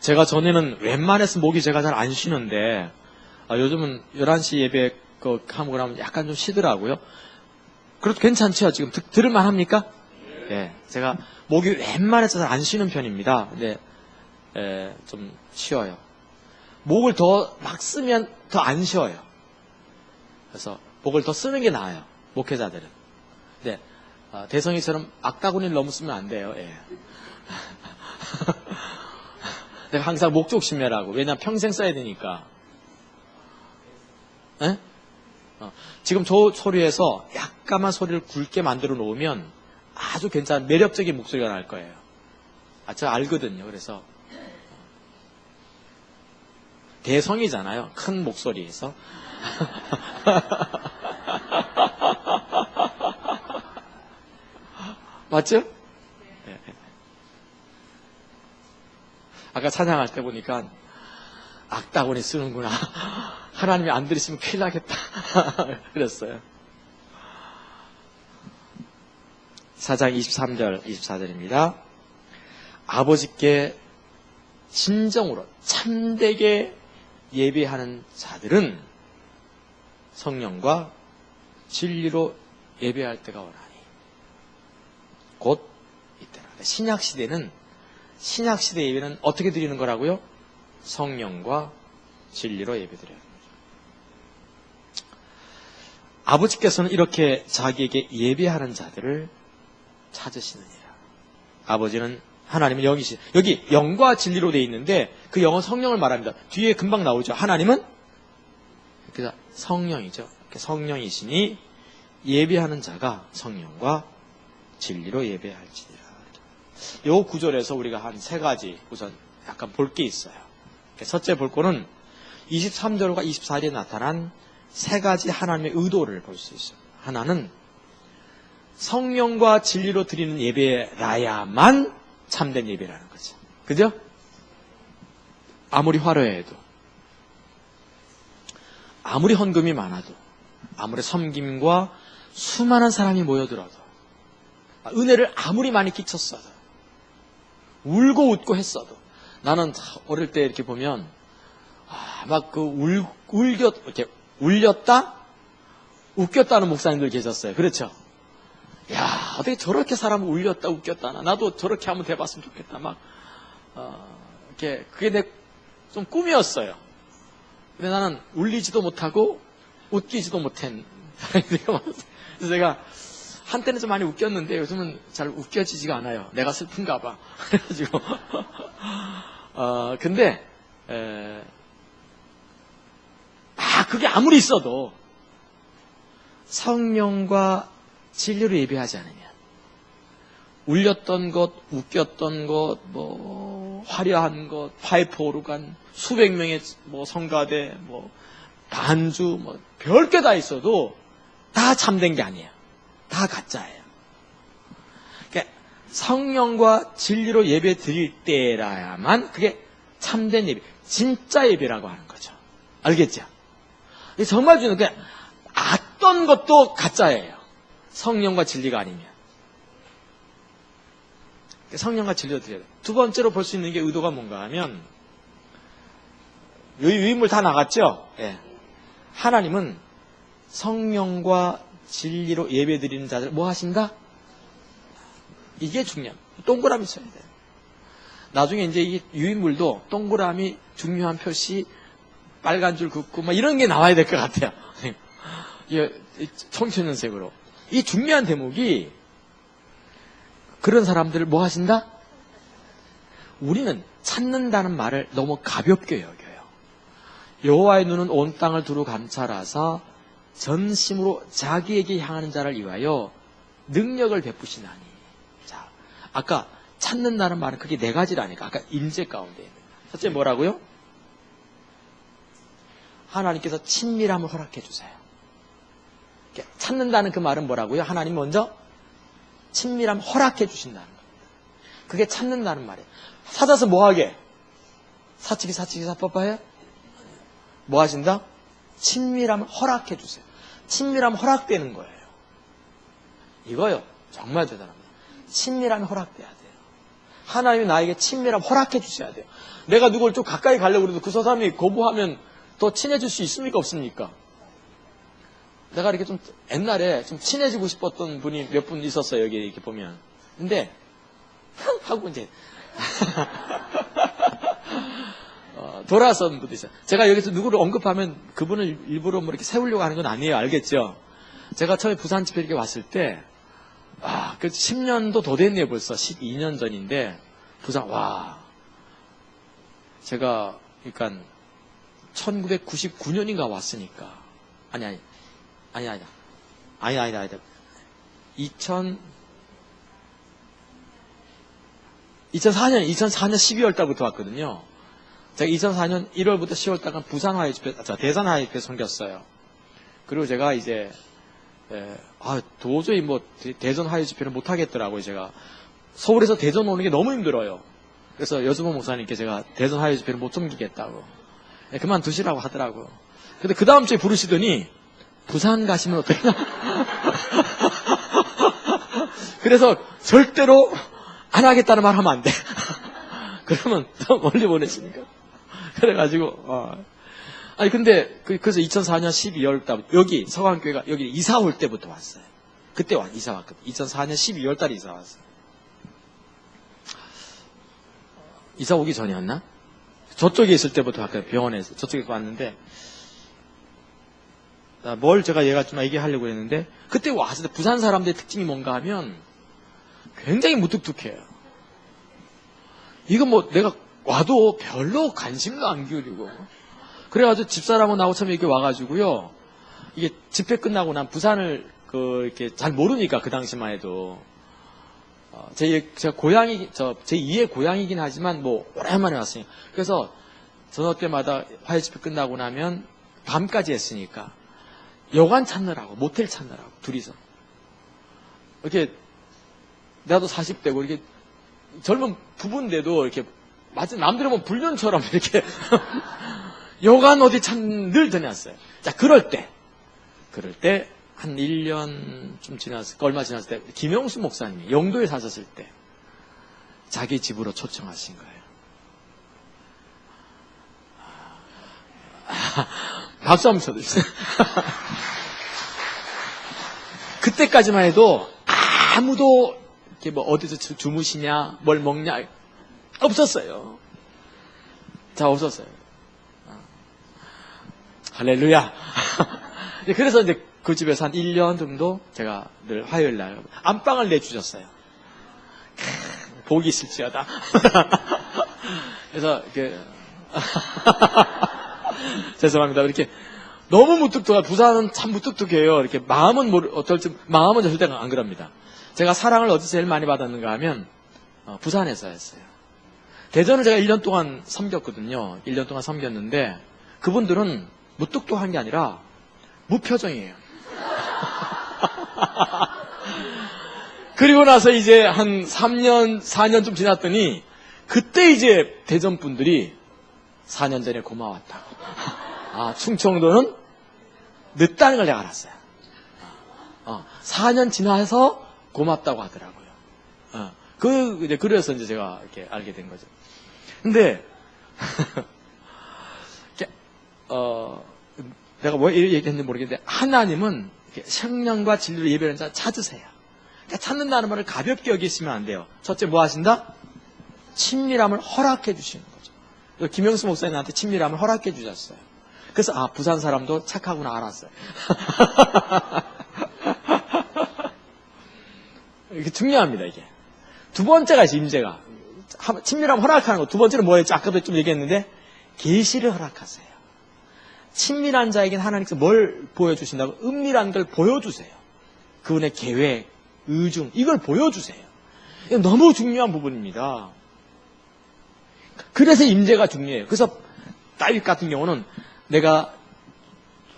제가 전에는 웬만해서 목이 제가 잘 안 쉬는데 요즘은 11시 예배 하고 그러면 약간 좀 쉬더라고요. 그래도 괜찮죠? 지금 들을만 합니까? 네, 제가 목이 웬만해서 잘 안 쉬는 편입니다. 근데 좀 쉬어요. 목을 더 막 쓰면 더 안 쉬어요. 그래서 목을 더 쓰는 게 나아요. 목회자들은. 네, 대성이처럼 악다구니를 너무 쓰면 안 돼요. 예. 내가 항상 목 조심해라고. 왜냐면 평생 써야 되니까. 예? 지금 저 소리에서 약간만 소리를 굵게 만들어 놓으면 아주 괜찮은 매력적인 목소리가 날 거예요. 제가 알거든요. 그래서 대성이잖아요. 큰 목소리에서. 맞죠? 네. 아까 찬양할 때 보니까 악다구니 쓰는구나. 하나님이 안 들으시면 큰일 나겠다. 그랬어요. 4장 23절, 24절입니다. 아버지께 진정으로 참되게 예배하는 자들은 성령과 진리로 예배할 때가 오나니 곧 이때라. 신약시대 예배는 어떻게 드리는 거라고요? 성령과 진리로 예배드려야 합니다. 아버지께서는 이렇게 자기에게 예배하는 자들을 찾으시느니라. 아버지는 하나님은 영이시. 여기 영과 진리로 되어 있는데 그 영은 성령을 말합니다. 뒤에 금방 나오죠. 하나님은 그래서 성령이죠. 성령이시니 예배하는 자가 성령과 진리로 예배할지니라. 이 구절에서 우리가 한 세 가지 우선 약간 볼 게 있어요. 첫째 볼 거는 23절과 24절에 나타난 세 가지 하나님의 의도를 볼 수 있어요. 하나는 성령과 진리로 드리는 예배라야만 참된 예배라는 거죠. 그죠? 아무리 화려해도, 아무리 헌금이 많아도, 아무리 섬김과 수많은 사람이 모여들어도, 은혜를 아무리 많이 끼쳤어도, 울고 웃고 했어도, 나는 어릴 때 이렇게 보면 막 이렇게 울렸다, 웃겼다는 목사님들 계셨어요. 그렇죠? 야, 어떻게 저렇게 사람을 울렸다, 웃겼다. 나도 저렇게 한번 돼봤으면 좋겠다. 그게 내 좀 꿈이었어요. 근데 나는 울리지도 못하고 웃기지도 못한 사람이에요. 그래서 제가 한때는 좀 많이 웃겼는데 요즘은 잘 웃겨지지가 않아요. 내가 슬픈가 봐. 그래가지고 근데 그게 아무리 있어도 성령과 진리로 예배하지 않으면 울렸던 것, 웃겼던 것, 화려한 것, 파이프 오르간, 수백 명의 성가대, 반주, 별게 다 있어도 다 참된 게 아니에요. 다 가짜예요. 그러니까 성령과 진리로 예배 드릴 때라야만 그게 참된 예배, 진짜 예배라고 하는 거죠. 알겠죠? 정말 중요한 게 어떤 것도 가짜예요. 성령과 진리가 아니면. 성령과 진리로 드려야 돼요. 두 번째로 볼 수 있는 게 의도가 뭔가 하면 유인물 다 나갔죠? 예. 하나님은 성령과 진리로 예배 드리는 자들 뭐 하신다? 이게 중요합니다. 동그라미 써야 돼요. 나중에 이제 이 유인물도 동그라미 중요한 표시 빨간 줄 긋고 이런 게 나와야 될 것 같아요. 청천연색으로. 이 중요한 대목이 그런 사람들을 뭐 하신다? 우리는 찾는다는 말을 너무 가볍게 여겨요. 여호와의 눈은 온 땅을 두루 감찰하사 전심으로 자기에게 향하는 자를 위하여 능력을 베푸시나니. 자, 아까 찾는다는 말은 그게 네 가지라니까. 아까 임재 가운데 있는. 첫째 뭐라고요? 하나님께서 친밀함을 허락해 주세요. 찾는다는 그 말은 뭐라고요? 하나님 먼저 친밀함 허락해 주신다는 겁니다. 그게 찾는다는 말이에요. 찾아서 뭐 하게? 사치기 사빠빠해? 뭐 하신다? 친밀함을 허락해 주세요. 친밀함 허락되는 거예요. 이거요. 정말 대단합니다. 친밀함이 허락돼야 돼요. 하나님이 나에게 친밀함 허락해 주셔야 돼요. 내가 누굴 좀 가까이 가려고 그래도 그 사람이 거부하면 더 친해질 수 있습니까? 없습니까? 내가 이렇게 좀 옛날에 좀 친해지고 싶었던 분이 몇 분 있었어요. 여기 이렇게 보면. 근데 하고 이제 돌아선 분도 있어요. 제가 여기서 누구를 언급하면 그분을 일부러 뭐 이렇게 세우려고 하는 건 아니에요. 알겠죠? 제가 처음에 부산 집회 이렇게 왔을 때, 그 10년도 더 됐네요. 벌써 12년 전인데 부산 제가 그러니까 1999년인가 왔으니까 아니다. 2004년 12월 달부터 왔거든요. 제가 2004년 1월부터 10월 달간 부산 화해집회, 대산 화해집회 섬겼어요. 그리고 제가 이제 도저히 뭐 대전 화해집회를 못 하겠더라고요. 제가 서울에서 대전 오는 게 너무 힘들어요. 그래서 여수모 목사님께 제가 대전 화해집회를 못 섬기겠다고 그만두시라고 하더라고요. 근데 그 다음 주에 부르시더니 부산 가시면 어떠냐? 그래서 절대로 안 하겠다는 말 하면 안 돼. 그러면 더 멀리 보내시니까. 그래가지고, 근데, 그래서 2004년 12월 달부터, 여기, 서강교회가 여기 이사 올 때부터 왔어요. 그때 이사 왔거든요. 2004년 12월 달에 이사 왔어요. 이사 오기 전이었나? 저쪽에 있을 때부터 왔거든요. 병원에서. 저쪽에 왔는데, 뭘 제가 좀 얘기하려고 했는데, 그때 왔을 때 부산 사람들의 특징이 뭔가 하면, 굉장히 무뚝뚝해요. 이거 뭐 내가 와도 별로 관심도 안 기울이고. 그래가지고 집사람하고 나하고 처음에 이렇게 와가지고요. 이게 집회 끝나고 난 부산을 이렇게 잘 모르니까 그 당시만 해도. 제가 고향이, 제 2의 고향이긴 하지만 뭐 오랜만에 왔으니. 그래서 저녁 때마다 화해 집회 끝나고 나면 밤까지 했으니까. 여관 찾느라고, 모텔 찾느라고, 둘이서. 이렇게 나도 40대고 이렇게 젊은 부부인데도 이렇게 마치 남들은 뭐 불륜처럼 이렇게 여관 어디 늘 다녔어요. 자, 그럴 때 한 1년 좀 얼마 지났을 때 김영수 목사님이 영도에 사셨을 때 자기 집으로 초청하신 거예요. 박수 한번 쳐주세요. 그때까지만 해도 아무도 이렇게 뭐 어디서 주무시냐, 뭘 먹냐 없었어요. 자, 없었어요. 할렐루야. 그래서 이제 그 집에서 한 1년 정도 제가 늘 화요일 날 안방을 내주셨어요. 복이 있을지어다. 그래서 이렇게 죄송합니다. 이렇게 너무 무뚝뚝하. 부산은 참 무뚝뚝해요. 이렇게 마음은 마음은 절대 안 그럽니다. 제가 사랑을 어디서 제일 많이 받았는가 하면 부산에서 했어요. 대전을 제가 1년 동안 섬겼거든요. 1년 동안 섬겼는데 그분들은 무뚝뚝한 게 아니라 무표정이에요. 그리고 나서 이제 한 3년, 4년 좀 지났더니 그때 이제 대전 분들이 4년 전에 고마웠다고. 충청도는 늦다는 걸 내가 알았어요. 4년 지나서 고맙다고 하더라고요. 그래서 이제 제가 이렇게 알게 된 거죠. 근데, 내가 뭐 이렇게 얘기했는지 모르겠는데, 하나님은 성령과 진리로 예배하는 자 찾으세요. 그러니까 찾는다는 말을 가볍게 여기시면 안 돼요. 첫째 뭐 하신다? 친밀함을 허락해 주시는 거죠. 김영수 목사님 나한테 친밀함을 허락해 주셨어요. 그래서 부산 사람도 착하구나 알았어요. 이게 중요합니다, 이게. 두 번째가 있어요, 임재가. 친밀함 허락하는 거. 두 번째는 뭐였죠? 아까도 좀 얘기했는데, 계시를 허락하세요. 친밀한 자에게는 하나님께서 뭘 보여주신다고? 은밀한 걸 보여주세요. 그분의 계획, 의중, 이걸 보여주세요. 이거 너무 중요한 부분입니다. 그래서 임재가 중요해요. 그래서 다윗 같은 경우는 내가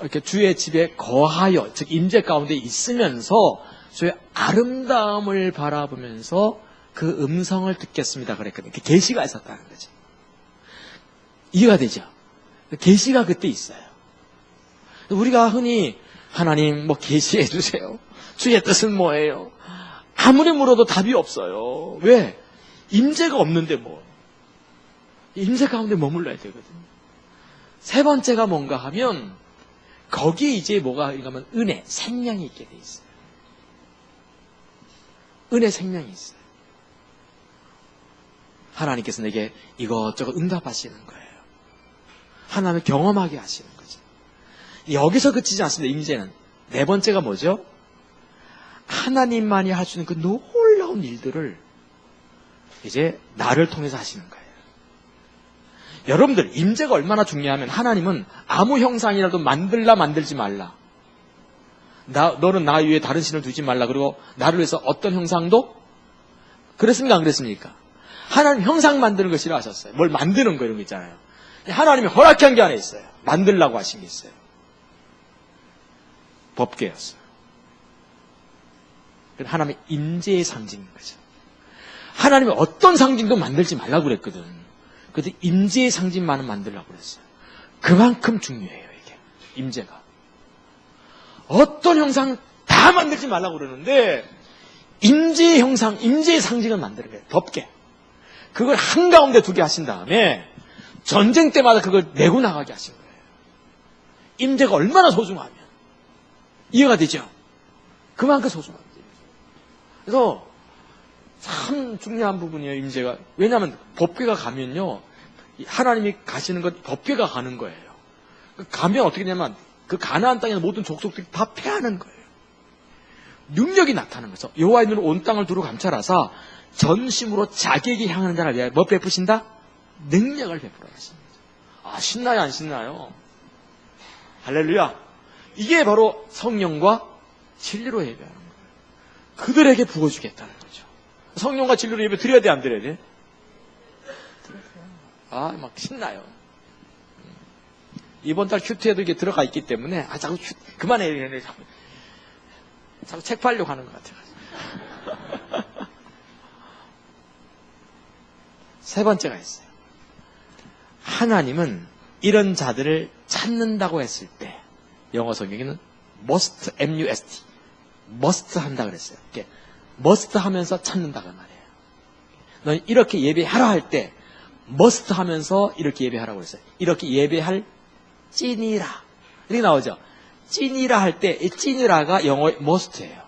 이렇게 주의 집에 거하여, 즉 임재 가운데 있으면서 주의 아름다움을 바라보면서 그 음성을 듣겠습니다 그랬거든요. 계시가 있었다는 거죠. 이해가 되죠? 계시가 그때 있어요. 우리가 흔히 하나님 뭐 계시해 주세요. 주의 뜻은 뭐예요? 아무리 물어도 답이 없어요. 왜? 임재가 없는데 뭐. 임재 가운데 머물러야 되거든요. 세 번째가 뭔가 하면 거기에 이제 뭐가 있냐면 은혜, 생명이 있게 돼 있어요. 은혜, 생명이 있어요. 하나님께서 내게 이것저것 응답하시는 거예요. 하나님을 경험하게 하시는 거죠. 여기서 그치지 않습니다. 임재는. 네 번째가 뭐죠? 하나님만이 할 수 있는 그 놀라운 일들을 이제 나를 통해서 하시는 거예요. 여러분들 임재가 얼마나 중요하면 하나님은 아무 형상이라도 만들라 만들지 말라. 너는 나 위에 다른 신을 두지 말라. 그리고 나를 위해서 어떤 형상도 그랬습니까? 안 그랬습니까? 하나님 형상 만드는 거 싫어하셨어요. 뭘 만드는 거 이런 거 있잖아요. 하나님이 허락한 게 안에 있어요. 만들라고 하신 게 있어요. 법궤였어요. 하나님의 임재의 상징인 거죠. 하나님이 어떤 상징도 만들지 말라고 그랬거든. 그런데 임재의 상징만은 만들라고 그랬어요. 그만큼 중요해요, 이게. 임재가. 어떤 형상 다 만들지 말라고 그러는데 임재의 형상, 임재의 상징을 만드는 거예요. 법궤. 그걸 한가운데 두게 하신 다음에 전쟁 때마다 그걸 내고 나가게 하신 거예요. 임재가 얼마나 소중하면. 이해가 되죠? 그만큼 소중합니다. 그래서 참 중요한 부분이에요, 임재가. 왜냐하면 법궤가 가면요, 하나님이 가시는 것, 법궤가 가는 거예요. 가면 어떻게 되냐면 그 가나안 땅의 모든 족속들이 다 패하는 거예요. 능력이 나타나는 거죠. 여호와의 눈으로 온 땅을 두루 감찰하사 전심으로 자기에게 향하는 자를 위하여 뭐 베푸신다? 능력을 베풀어 가십니다. 아, 신나요, 안 신나요? 할렐루야. 이게 바로 성령과 진리로 예배하는 거예요. 그들에게 부어주겠다는 거죠. 성령과 진리로 예배 드려야 돼, 안 드려야 돼? 아, 막 신나요. 이번 달 큐트에도 이게 들어가 있기 때문에, 자꾸 그만해. 자꾸 책 팔려고 하는 것 같아요. 세 번째가 있어요. 하나님은 이런 자들을 찾는다고 했을 때, 영어 성경에는 must, M-U-S-T, must 한다 그랬어요. 이렇게 must 하면서 찾는다고 말이에요. 넌 이렇게 예배하라 할 때 must 하면서 이렇게 예배하라고 그랬어요. 이렇게 예배할 찐이라 이렇게 나오죠. 찐이라 할 때 이 찐이라가 영어의 must예요.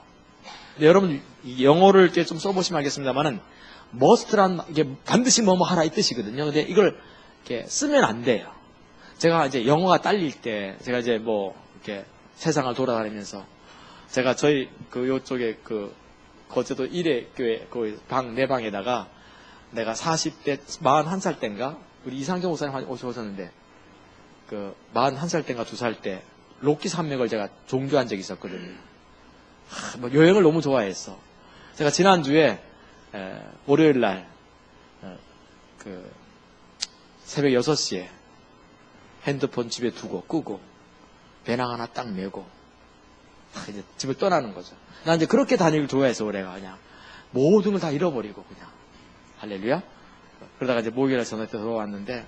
근데 여러분 영어를 이렇게 좀 써보시면 알겠습니다만은 must란 이게 반드시 뭐뭐 하라 이 뜻이거든요. 근데 이걸 이렇게 쓰면 안 돼요. 제가 이제 영어가 딸릴 때 제가 이제 뭐 이렇게 세상을 돌아다니면서 제가 저희 그 요쪽에 그 거제도 1회 교회 그 방 내 방에다가 내가 40대 41살 때인가 우리 이상경 목사님 오셨는데 그 41살 때인가 2살 때 로키 산맥을 제가 종교한 적이 있었거든요. 뭐 여행을 너무 좋아했어. 제가 지난주에 월요일 날 그 새벽 6시에 핸드폰 집에 두고 끄고 배낭 하나 딱 메고 이제 집을 떠나는 거죠. 난 이제 그렇게 다니기를 좋아해서 올해가 그냥 모든 걸 다 잃어버리고 그냥 할렐루야. 그러다가 이제 목요일에 전화 때 들어왔는데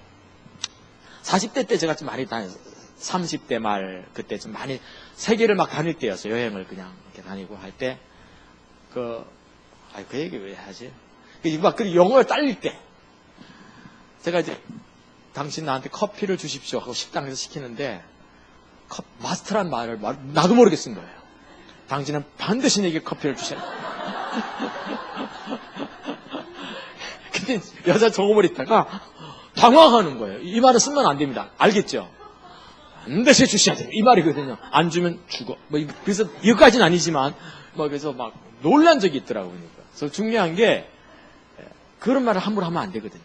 40대 때 제가 좀 많이 다녔어요. 30대 말 그때 좀 많이 세계를 막 다닐 때였어요. 여행을 그냥 이렇게 다니고 할 때 그 얘기 왜 하지? 막 그 영어를 딸릴 때 제가 이제 당신 나한테 커피를 주십시오 하고 식당에서 시키는데 마스터란 말을 나도 모르게 쓴 거예요. 당신은 반드시 내게 커피를 주셔야 돼. 근데 여자 저금을 있다가 당황하는 거예요. 이 말을 쓰면 안 됩니다. 알겠죠? 반드시 주셔야 돼요. 이 말이거든요. 안 주면 죽어. 뭐 그래서 이것까지는 아니지만 뭐 그래서 막 놀란 적이 있더라고요. 그래서 중요한 게 그런 말을 함부로 하면 안 되거든요.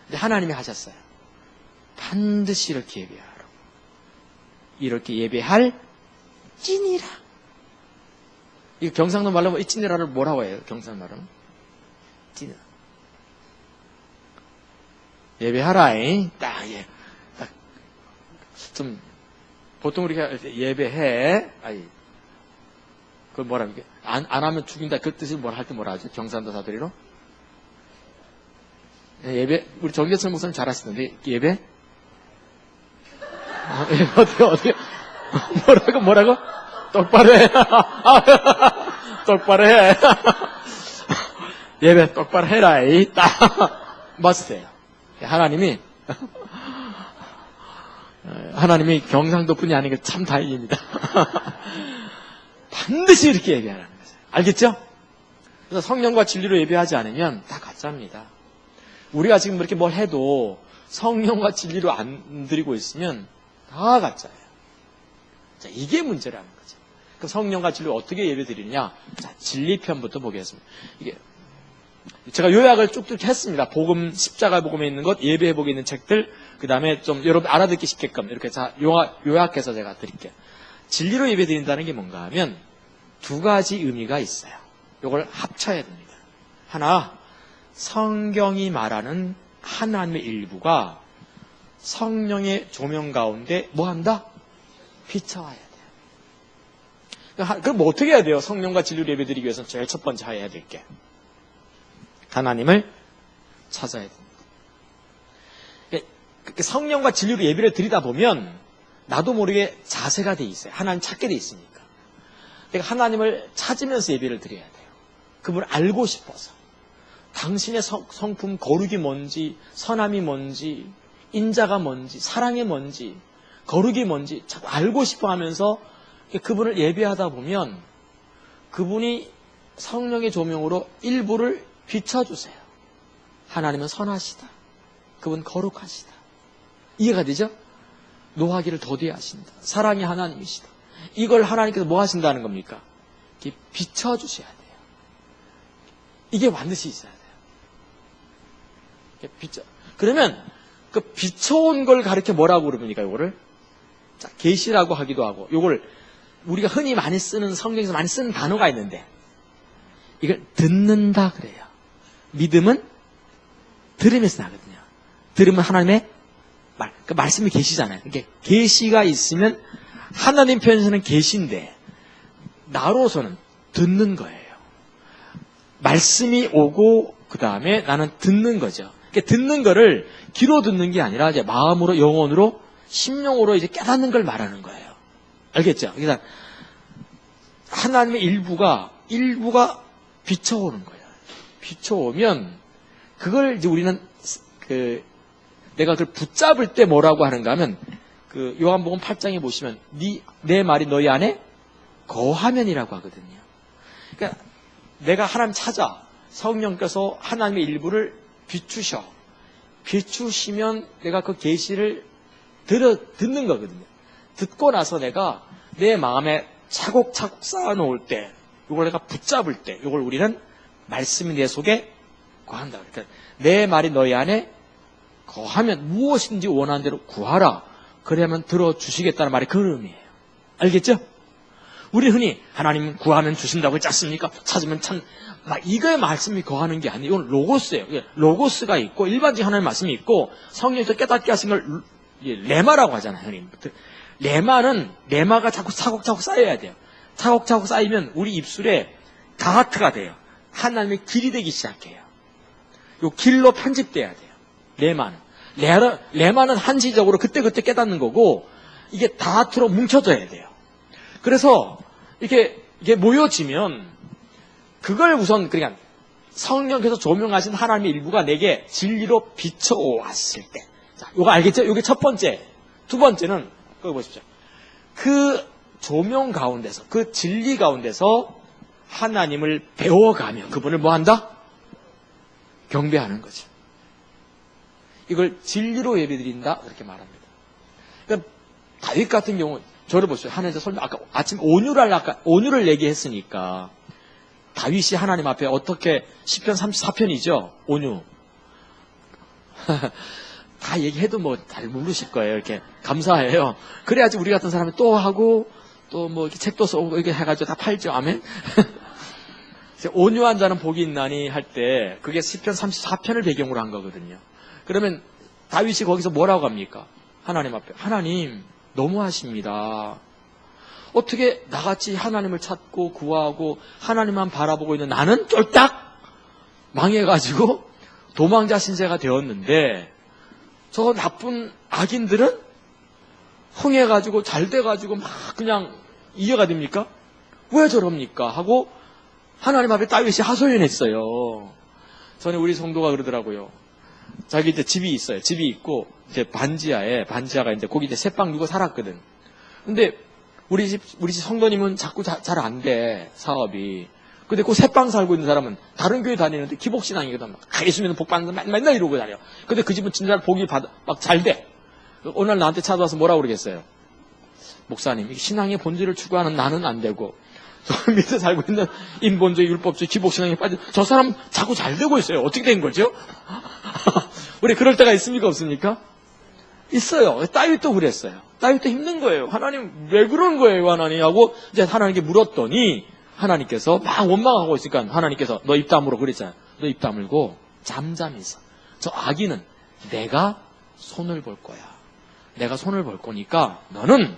근데 하나님이 하셨어요. 반드시 이렇게 예배하라고. 이렇게 예배할 찐이라. 이거 경상도 말로 이 찐이라를 뭐라고 해요? 경상도 말로 찐이라. 예배하라잉. 딱, 예. 딱, 좀, 보통 우리가 예배해. 아이, 그걸 뭐라, 이게, 안 하면 죽인다. 그 뜻이 뭐라 할 때 뭐라 하죠? 경상도 사투리로? 예배, 우리 정계철 목사님 잘 하시던데, 예배? 아, 예, 어떻게, 뭐라고? 똑바로 해. 똑바로 해. 예배 똑바로 해라. 딱. 맞으세요. 하나님이 경상도 분이 아닌 게 참 다행입니다. 반드시 이렇게 예배하라는 거죠. 알겠죠? 그래서 성령과 진리로 예배하지 않으면 다 가짜입니다. 우리가 지금 이렇게 뭘 해도 성령과 진리로 안 드리고 있으면 다 가짜예요. 자, 이게 문제라는 거죠. 그럼 성령과 진리로 어떻게 예배 드리느냐? 자, 진리편부터 보겠습니다. 이게 제가 요약을 쭉쭉 했습니다. 복음, 십자가 복음에 있는 것, 예배 회복에 있는 책들, 그 다음에 좀 여러분 알아듣기 쉽게끔 이렇게 요약해서 제가 드릴게요. 진리로 예배 드린다는 게 뭔가 하면 두 가지 의미가 있어요. 이걸 합쳐야 됩니다. 하나, 성경이 말하는 하나님의 일부가 성령의 조명 가운데 뭐 한다? 비춰와야 돼요. 그럼 뭐 어떻게 해야 돼요? 성령과 진리로 예배 드리기 위해서는 제일 첫 번째 해야 될 게. 하나님을 찾아야 됩니다. 성령과 진리로 예배를 드리다 보면 나도 모르게 자세가 돼 있어요. 하나님 찾게 돼 있으니까. 그러니까 하나님을 찾으면서 예배를 드려야 돼요. 그분을 알고 싶어서. 당신의 성품, 거룩이 뭔지, 선함이 뭔지, 인자가 뭔지, 사랑이 뭔지, 거룩이 뭔지 자꾸 알고 싶어 하면서 그분을 예배하다 보면 그분이 성령의 조명으로 일부를 비춰주세요. 하나님은 선하시다. 그분 거룩하시다. 이해가 되죠? 노하기를 더디하신다. 사랑의 하나님이시다. 이걸 하나님께서 뭐 하신다는 겁니까? 이렇게 비춰주셔야 돼요. 이게 반드시 있어야 돼요. 이렇게 그러면 그 비춰온 걸 가르쳐 뭐라고 그럽니까? 이거를 자, 계시라고 하기도 하고, 이걸 우리가 흔히 많이 쓰는 성경에서 많이 쓰는 단어가 있는데 이걸 듣는다 그래요. 믿음은 들음에서 나거든요. 들음은 하나님의 말, 그 말씀이 계시잖아요. 이게 계시가 있으면 하나님 편에서는 계시인데 나로서는 듣는 거예요. 말씀이 오고 그 다음에 나는 듣는 거죠. 그러니까 듣는 거를 귀로 듣는 게 아니라 이제 마음으로, 영혼으로, 심령으로 이제 깨닫는 걸 말하는 거예요. 알겠죠? 그러니까 하나님의 일부가 비춰오는 거예요. 비춰오면 그걸 이제 우리는 내가 그걸 붙잡을 때 뭐라고 하는가 하면 요한복음 8장에 보시면 내 말이 너희 안에 거하면이라고 하거든요. 그러니까 내가 하나님 찾아 성령께서 하나님의 일부를 비추시면 내가 그 계시를 듣는 거거든요. 듣고 나서 내가 내 마음에 차곡차곡 쌓아놓을 때, 이걸 내가 붙잡을 때, 이걸 우리는 말씀이 내 속에 거한다. 그러니까 내 말이 너희 안에 거하면 무엇인지 원하는 대로 구하라. 그래야만 들어주시겠다는 말이 그 의미예요. 알겠죠? 우리 흔히 하나님 구하면 주신다고 했지 않습니까? 찾으면 이거의 말씀이 거하는 게 아니에요. 이건 로고스예요. 로고스가 있고 일반적인 하나님의 말씀이 있고 성령에서 깨닫게 하신 걸 레마라고 하잖아요. 형님. 레마가 자꾸 차곡차곡 쌓여야 돼요. 차곡차곡 쌓이면 우리 입술에 가하트가 돼요. 하나님의 길이 되기 시작해요. 요 길로 편집돼야 돼요. 레마는 한시적으로 그때그때 깨닫는 거고 이게 다하트로 뭉쳐져야 돼요. 그래서 이게 모여지면 그걸 우선 그러니까 성령께서 조명하신 하나님의 일부가 내게 진리로 비춰왔을 때, 자, 요거 알겠죠? 이게 첫 번째. 두 번째는 거기 보십시오. 그 조명 가운데서, 그 진리 가운데서 하나님을 배워가며 그분을 뭐한다? 경배하는 거죠. 이걸 진리로 예배드린다 이렇게 말합니다. 그러니까 다윗 같은 경우 저를 보세요. 하나님께서 설명 아까 아침 온유를 얘기했으니까 다윗이 하나님 앞에 어떻게 시편 34편이죠. 온유. 다 얘기해도 뭐 잘 모르실 거예요. 이렇게 감사해요. 그래야지 우리 같은 사람이 또 하고 또 뭐 책도 써고 이렇게 해가지고 다 팔죠. 아멘. 온유한 자는 복이 있나니 할 때 그게 시편 34편을 배경으로 한 거거든요. 그러면 다윗이 거기서 뭐라고 합니까? 하나님 앞에 하나님 너무하십니다. 어떻게 나같이 하나님을 찾고 구하고 하나님만 바라보고 있는 나는 쫄딱 망해가지고 도망자 신세가 되었는데 저 나쁜 악인들은 흥해가지고 잘 돼가지고 막 그냥 이해가 됩니까? 왜 저럽니까? 하고 하나님 앞에 다윗이 하소연했어요. 전에 우리 성도가 그러더라고요. 자기 이제 집이 있어요. 집이 있고 이제 반지하가 이제 거기 이제 새빵 누고 살았거든. 근데 우리 집 성도님은 자꾸 잘 안 돼, 사업이. 근데 그 새빵 살고 있는 사람은 다른 교회 다니는데 기복신앙이거든. 막 예수님은 복 받는 거 맨날 이러고 다녀. 근데 그 집은 진짜 복이 막 잘 돼. 어느 날 나한테 찾아와서 뭐라고 그러겠어요? 목사님, 신앙의 본질을 추구하는 나는 안 되고 저 밑에 살고 있는 인본주의, 율법주의, 기복신앙에 빠진 저 사람 자꾸 잘 되고 있어요. 어떻게 된 거죠? 우리 그럴 때가 있습니까? 없습니까? 있어요. 다윗도 그랬어요. 다윗도 힘든 거예요. 하나님 왜 그러는 거예요? 하나님 하고 이제 하나님께 물었더니 하나님께서 막 원망하고 있으니까 하나님께서 너 입 다물어 그랬잖아요. 너 입 다물고 잠잠히 있어. 저 악인은 내가 손을 볼 거야. 내가 손을 볼 거니까 너는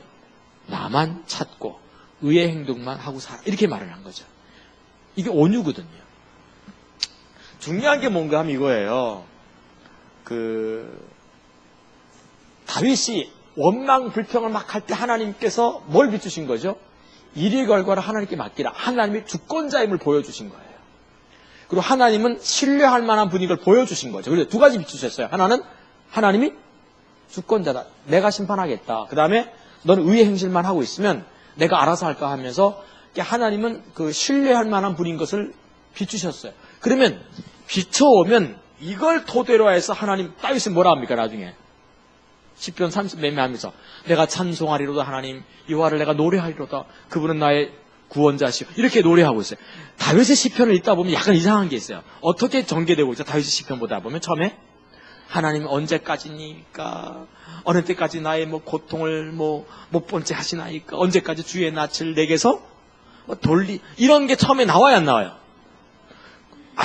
나만 찾고 의의 행동만 하고 살아. 이렇게 말을 한 거죠. 이게 온유거든요. 중요한 게 뭔가 하면 이거예요. 다윗이 원망 불평을 막 할 때 하나님께서 뭘 비추신 거죠? 일의 결과를 하나님께 맡기라. 하나님이 주권자임을 보여주신 거예요. 그리고 하나님은 신뢰할 만한 분위기를 보여주신 거죠. 그래서 두 가지 비추셨어요. 하나는 하나님이 주권자다. 내가 심판하겠다. 그 다음에 너는 의의 행실만 하고 있으면 내가 알아서 할까 하면서 하나님은 그 신뢰할 만한 분인 것을 비추셨어요. 그러면 비춰오면 이걸 토대로 해서 하나님, 다윗은 뭐라 합니까 나중에? 시편 30 매매하면서 내가 찬송하리로다 하나님 여호와를 내가 노래하리로다 그분은 나의 구원자시오. 이렇게 노래하고 있어요. 다윗의 시편을 읽다 보면 약간 이상한 게 있어요. 어떻게 전개되고 있죠? 다윗의 시편 보다 보면 처음에 하나님 언제까지니까 어느 때까지 나의 고통을 못 본 채 하시나이까 언제까지 주의 낯을 내게서 이런 게 처음에 나와야 안 나와요?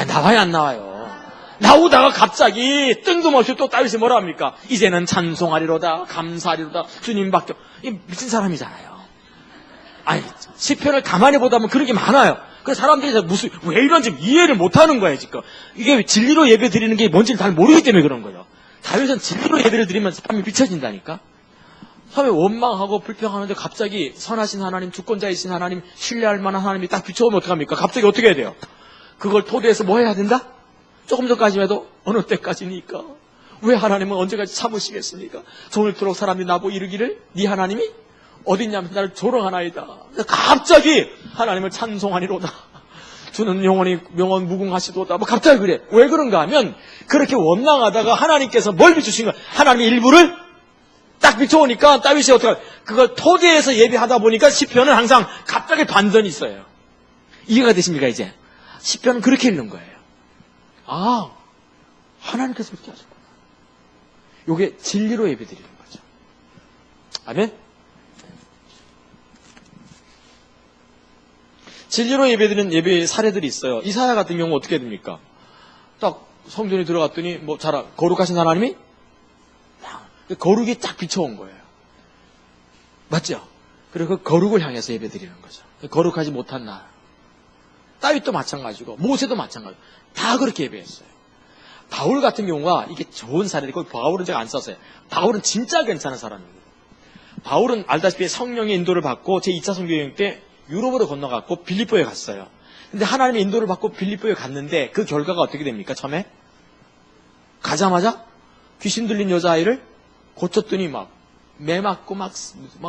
나와야 안 나와요. 나오다가 갑자기 뜬금없이 또 다윗이 뭐라 합니까? 이제는 찬송하리로다 감사하리로다 주님밖에. 이 미친 사람이잖아요. 시편을 가만히 보다 보면 그런 게 많아요. 그래서 사람들이 왜 이런지 이해를 못하는 거예요 지금. 이게 진리로 예배 드리는 게 뭔지를 잘 모르기 때문에 그런 거예요. 다윗은 진리로 예배를 드리면 사람이 비춰진다니까. 처음에 원망하고 불평하는데 갑자기 선하신 하나님, 주권자이신 하나님, 신뢰할 만한 하나님이 딱 비춰오면 어떡합니까? 갑자기 어떻게 해야 돼요? 그걸 토대해서 뭐 해야 된다? 조금 전까지만 해도 어느 때까지니까? 왜 하나님은 언제까지 참으시겠습니까? 종일토록 사람이 나보고 이르기를 네 하나님이 어딨냐면 나를 조롱하나이다. 갑자기 하나님을 찬송하니로다. 주는 영원 무궁하시도다. 갑자기 그래. 왜 그런가 하면 그렇게 원망하다가 하나님께서 뭘 비추신 거야? 하나님의 일부를 딱 비춰오니까 다윗이 어떡하 그걸 토대에서 예배하다 보니까 시편은 항상 갑자기 반전이 있어요. 이해가 되십니까 이제? 시편은 그렇게 읽는 거예요. 하나님께서 그렇게 하셨구나. 이게 진리로 예배드리는 거죠. 아멘? 진리로 예배드리는 예배 사례들이 있어요. 이사야 같은 경우 어떻게 됩니까? 딱 성전에 들어갔더니 거룩하신 하나님이 거룩이 딱 비춰온 거예요. 맞죠? 그리고 그 거룩을 향해서 예배드리는 거죠. 거룩하지 못한 나. 다윗도 마찬가지고 모세도 마찬가지고 다 그렇게 예배했어요. 바울 같은 경우가 이게 좋은 사례이고 바울은 제가 안 썼어요. 바울은 진짜 괜찮은 사람입니다. 바울은 알다시피 성령의 인도를 받고 제2차 선교여행 때 유럽으로 건너갔고 빌립보에 갔어요. 근데 하나님의 인도를 받고 빌립보에 갔는데 그 결과가 어떻게 됩니까? 처음에 가자마자 귀신 들린 여자아이를 고쳤더니 매 맞고 막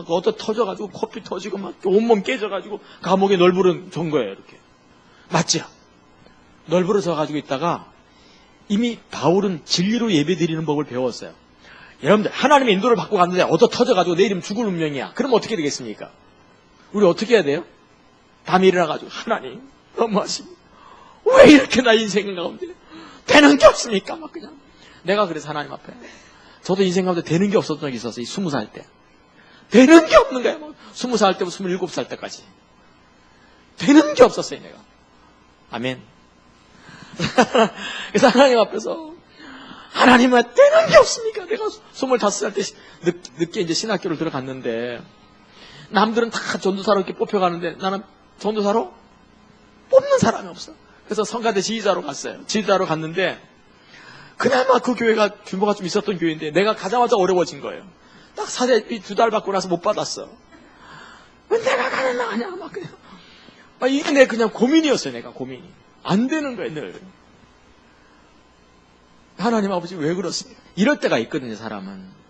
얻어 터져가지고 코피 터지고 막 온몸 깨져가지고 감옥에 널브러 전 거예요. 이렇게 맞죠? 널브러져 가지고 있다가 이미 바울은 진리로 예배드리는 법을 배웠어요. 여러분들 하나님의 인도를 받고 갔는데 얻어 터져가지고 내일이면 죽을 운명이야. 그럼 어떻게 되겠습니까? 우리 어떻게 해야 돼요? 밤에 일어나가지고 하나님 너무하십니다. 왜 이렇게 나 인생 가운데 되는 게 없습니까? 그냥 내가 그래서 하나님 앞에 저도 인생 가운데 되는 게 없었던 적이 있었어요. 20살 때. 되는 게 없는 거야. 20살 때부터 27살 때까지. 되는 게 없었어요, 내가. 아멘. 그래서 하나님 앞에서 하나님은 되는 게 없습니까? 내가 25살 때 늦게 이제 신학교를 들어갔는데 남들은 다 전도사로 이렇게 뽑혀가는데 나는 전도사로 뽑는 사람이 없어. 그래서 성가대 지휘자로 갔어요. 지휘자로 갔는데 그나마 그 교회가 규모가 좀 있었던 교회인데 내가 가자마자 어려워진 거예요. 딱 사대비 2달 받고 나서 못 받았어. 왜 내가 가능하냐 막 그냥 이게 내 그냥 고민이었어요. 내가 고민이 안 되는 거예요. 늘 하나님 아버지 왜 그렇습니까? 이럴 때가 있거든요. 사람은.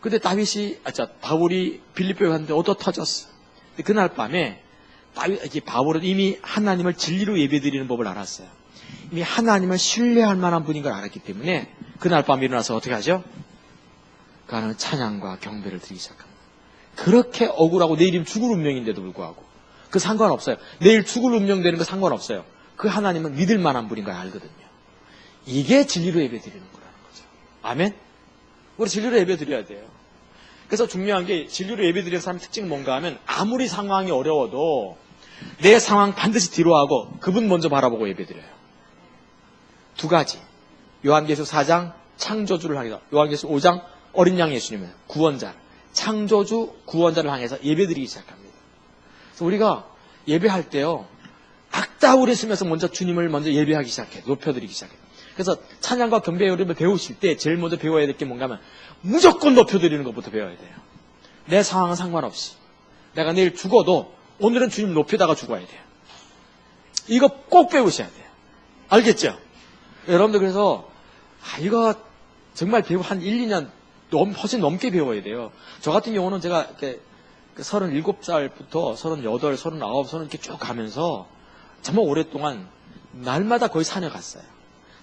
근데 바울이 빌립보에 갔는데 얻어 터졌어. 근데 그날 밤에 바울은 이미 하나님을 진리로 예배드리는 법을 알았어요. 이미 하나님을 신뢰할 만한 분인 걸 알았기 때문에 그날 밤 일어나서 어떻게 하죠? 그는 찬양과 경배를 드리기 시작합니다. 그렇게 억울하고 내일이면 죽을 운명인데도 불구하고 그 상관없어요. 내일 죽을 운명 되는 거 상관없어요. 그 하나님은 믿을 만한 분인 걸 알거든요. 이게 진리로 예배드리는 거라는 거죠. 아멘? 우리 진리로 예배드려야 돼요. 그래서 중요한 게 진리로 예배드리는 사람의 특징은 뭔가 하면 아무리 상황이 어려워도 내 상황 반드시 뒤로 하고 그분 먼저 바라보고 예배드려요. 두 가지. 요한계시록 4장 창조주를 향해서, 요한계시록 5장 어린 양 예수님은 구원자, 창조주 구원자를 향해서 예배드리기 시작합니다. 그래서 우리가 예배할 때요 악다울에 쓰면서 먼저 주님을 먼저 예배하기 시작해요. 높여드리기 시작해요. 그래서 찬양과 경배 예배를 배우실 때 제일 먼저 배워야 될 게 뭔가 하면 무조건 높여드리는 것부터 배워야 돼요. 내 상황은 상관없이 내가 내일 죽어도 오늘은 주님 높이다가 죽어야 돼요. 이거 꼭 배우셔야 돼요. 알겠죠? 여러분들 그래서 이거 정말 한 1, 2년 훨씬 넘게 배워야 돼요. 저 같은 경우는 제가 이렇게 37살부터 38, 39, 이렇게 쭉 가면서 정말 오랫동안 날마다 거의 산에 갔어요.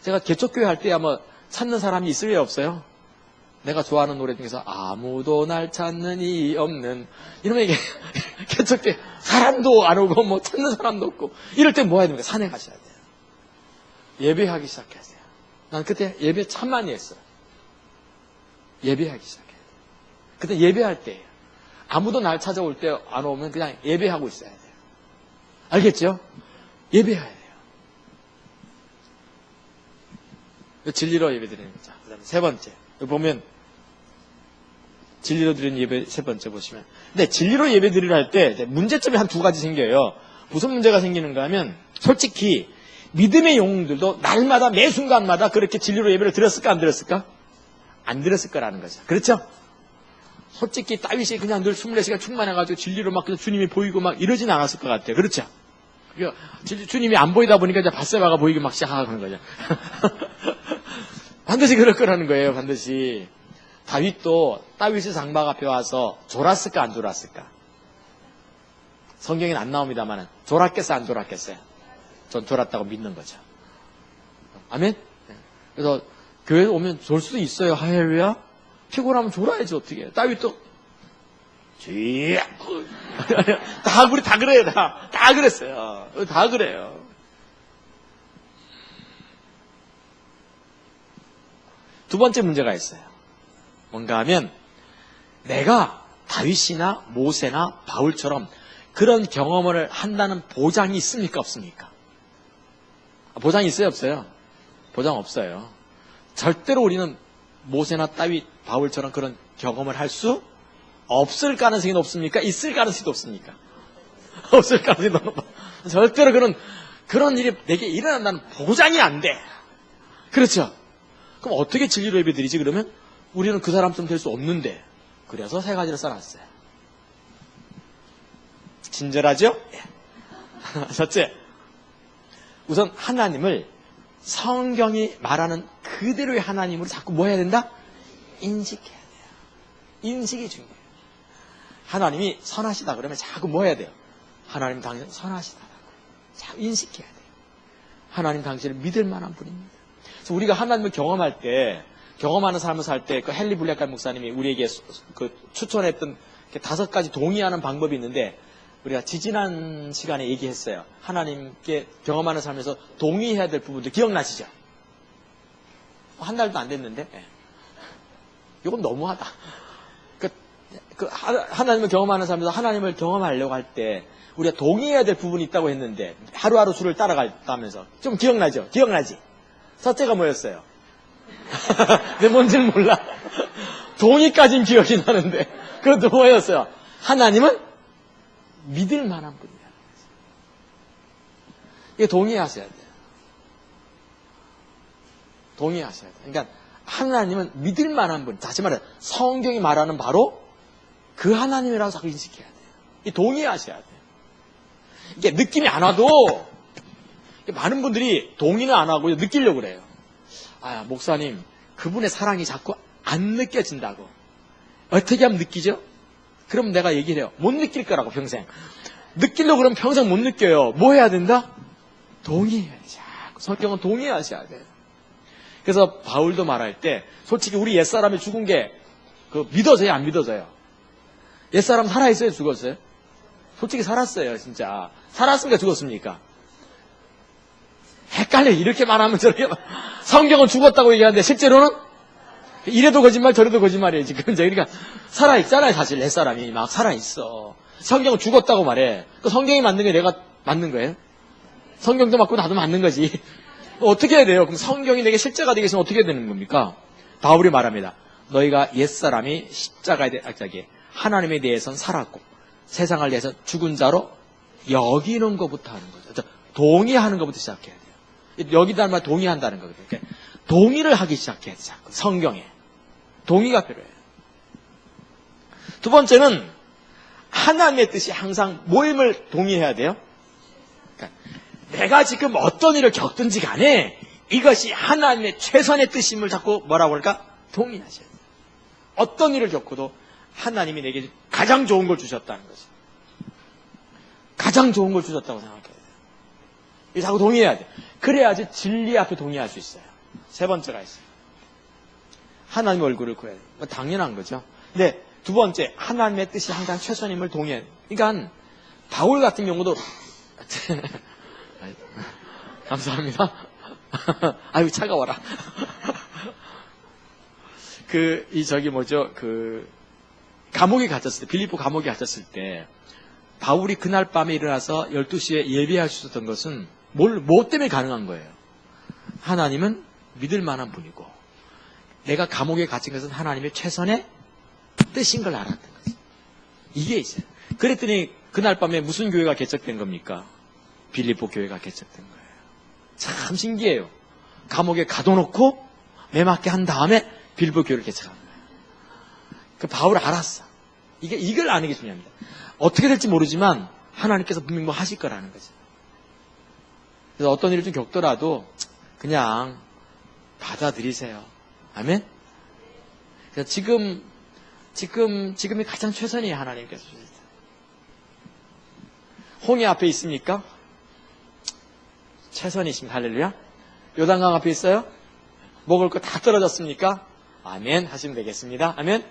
제가 개척교회 할 때 아마 찾는 사람이 있을래요, 없어요? 내가 좋아하는 노래 중에서 아무도 날 찾는 이 없는 이러면 이게 개척교회 사람도 안 오고 뭐 찾는 사람도 없고 이럴 때 뭐 해야 됩니까? 산에 가셔야 돼요. 예배하기 시작하세요. 난 그때 예배 참 많이 했어요. 예배하기 시작해요. 그때 예배할 때예요. 아무도 날 찾아올 때 안 오면 그냥 예배하고 있어야 돼요. 알겠죠? 예배해야 돼요. 진리로 예배드리는 거죠. 그 다음에 세 번째. 여기 보면 진리로 드리는 예배 세 번째 보시면. 근데 진리로 예배드리려 할 때 문제점이 한 두 가지 생겨요. 무슨 문제가 생기는가 하면 솔직히 믿음의 영웅들도 날마다 매 순간마다 그렇게 진리로 예배를 드렸을까 안 드렸을까? 안 드렸을 거라는 거죠. 그렇죠? 솔직히 다윗이 그냥 늘 24시간 충만해가지고 진리로 막 주님이 보이고 막 이러진 않았을 것 같아요. 그렇죠? 주님이 안 보이다 보니까 이제 밧세바가 보이기 막 시작하는 거죠. 반드시 그럴 거라는 거예요. 반드시. 다윗도 다윗의 장막 앞에 와서 졸았을까 안 졸았을까? 성경에는 안 나옵니다만 졸았겠어요 안 졸았겠어요? 전 졸았다고 믿는 거죠. 아멘? 그래서 교회 오면 졸 수도 있어요. 할렐루야. 피곤하면 졸아야지 어떻게. 다윗도 우리 다 그래요. 다 그랬어요. 다 그래요. 두 번째 문제가 있어요. 뭔가 하면 내가 다윗이나 모세나 바울처럼 그런 경험을 한다는 보장이 있습니까 없습니까? 보장이 있어요 없어요? 보장 없어요. 절대로 우리는 모세나 다윗, 바울처럼 그런 경험을 할 수 없을 가능성이 높습니까? 있을 가능성이 높습니까? 없을 가능성이 높아. 절대로 그런 일이 내게 일어난다는 보장이 안 돼. 그렇죠? 그럼 어떻게 진리로 예배드리지? 그러면 우리는 그 사람처럼 될 수 없는데. 그래서 세 가지를 써놨어요. 친절하죠? 첫째, 우선 하나님을 성경이 말하는 그대로의 하나님으로 자꾸 뭐 해야 된다? 인식해야 돼요. 인식이 중요해요. 하나님이 선하시다 그러면 자꾸 뭐 해야 돼요? 하나님 당신 선하시다라고 자꾸 인식해야 돼요. 하나님 당신을 믿을 만한 분입니다. 그래서 우리가 하나님을 경험할 때, 경험하는 삶을 살 때, 그 헨리 블랙한 목사님이 우리에게 추천했던 5가지 동의하는 방법이 있는데, 우리가 지지난 시간에 얘기했어요. 하나님께 경험하는 삶에서 동의해야 될 부분들 기억나시죠? 한 달도 안 됐는데. 예. 이건 너무하다. 하나님을 경험하는 사람들, 하나님을 경험하려고 할 때 우리가 동의해야 될 부분이 있다고 했는데 하루하루 주를 따라갔다면서. 좀 기억나죠? 기억나지? 첫째가 뭐였어요? 내 뭔지는 몰라. 동의까지는 기억이 나는데 그것도 뭐였어요? 하나님은 믿을 만한 분이야. 이게 동의하셔야 돼요. 동의하셔야 돼요. 그러니까 하나님은 믿을 만한 분. 다시 말해 성경이 말하는 바로 그 하나님이라고 자꾸 인식해야 돼요. 이 동의하셔야 돼요. 이게 느낌이 안 와도 많은 분들이 동의는 안 하고 느끼려고 그래요. 아, 목사님 그분의 사랑이 자꾸 안 느껴진다고. 어떻게 하면 느끼죠? 그럼 내가 얘기를 해요. 못 느낄 거라고 평생. 느끼려고 그러면 평생 못 느껴요. 뭐 해야 된다? 동의해야지. 성경은 동의하셔야 돼요. 그래서 바울도 말할 때 솔직히 우리 옛사람이 죽은 게 믿어져요? 안 믿어져요? 옛사람 살아있어요? 죽었어요? 솔직히 살았어요. 진짜. 살았습니까? 죽었습니까? 헷갈려. 이렇게 말하면 저렇게 성경은 죽었다고 얘기하는데 실제로는 이래도 거짓말 저래도 거짓말이에요. 지금 그러니까 살아있잖아요. 사실 옛사람이 막 살아있어. 성경은 죽었다고 말해. 그 성경이 맞는 게 내가 맞는 거예요? 성경도 맞고 나도 맞는 거지. 어떻게 해야 돼요? 그럼 성경이 내게 실제가 되겠으면 어떻게 되는 겁니까? 바울이 말합니다. 너희가 옛사람이 십자가에 대해 하나님에 대해서는 살았고 세상을 대해서 죽은 자로 여기는 것부터 하는 거죠. 동의하는 것부터 시작해야 돼요. 여기다 말 동의한다는 거거든요. 그러니까 동의를 하기 시작해야 돼요. 성경에. 동의가 필요해요. 두 번째는 하나님의 뜻이 항상 모임을 동의해야 돼요. 그러니까 내가 지금 어떤 일을 겪든지 간에 이것이 하나님의 최선의 뜻임을 자꾸 뭐라고 할까? 동의하셔야 돼요. 어떤 일을 겪어도 하나님이 내게 가장 좋은 걸 주셨다는 거죠. 가장 좋은 걸 주셨다고 생각해야 돼요. 이거 자꾸 동의해야 돼요. 그래야지 진리 앞에 동의할 수 있어요. 세 번째가 있어요. 하나님의 얼굴을 구해야 돼요. 당연한 거죠. 근데 두 번째, 하나님의 뜻이 항상 최선임을 동의해야 돼요. 그러니까 바울 같은 경우도 감사합니다. 아유 차가워라. 감옥에 갇혔을 때, 빌립보 감옥에 갇혔을 때 바울이 그날 밤에 일어나서 12시에 예배할 수 있었던 것은 뭐 때문에 가능한 거예요? 하나님은 믿을 만한 분이고 내가 감옥에 갇힌 것은 하나님의 최선의 뜻인 걸 알았던 거죠. 이게 있어요. 그랬더니 그날 밤에 무슨 교회가 개척된 겁니까? 빌립보 교회가 개척된 거예요. 참 신기해요. 감옥에 가둬놓고 매맞게 한 다음에 빌립보 교회를 개척한 거예요. 그 바울 알았어. 이걸 아는 게 중요합니다. 어떻게 될지 모르지만 하나님께서 분명히 뭐 하실 거라는 거죠. 그래서 어떤 일을 좀 겪더라도 그냥 받아들이세요. 아멘? 그래서 지금이 가장 최선이에요. 하나님께서 주실 때. 홍해 앞에 있습니까? 최선이십니다. 할렐루야. 요단강 앞에 있어요? 먹을 거 다 떨어졌습니까? 아멘 하시면 되겠습니다. 아멘.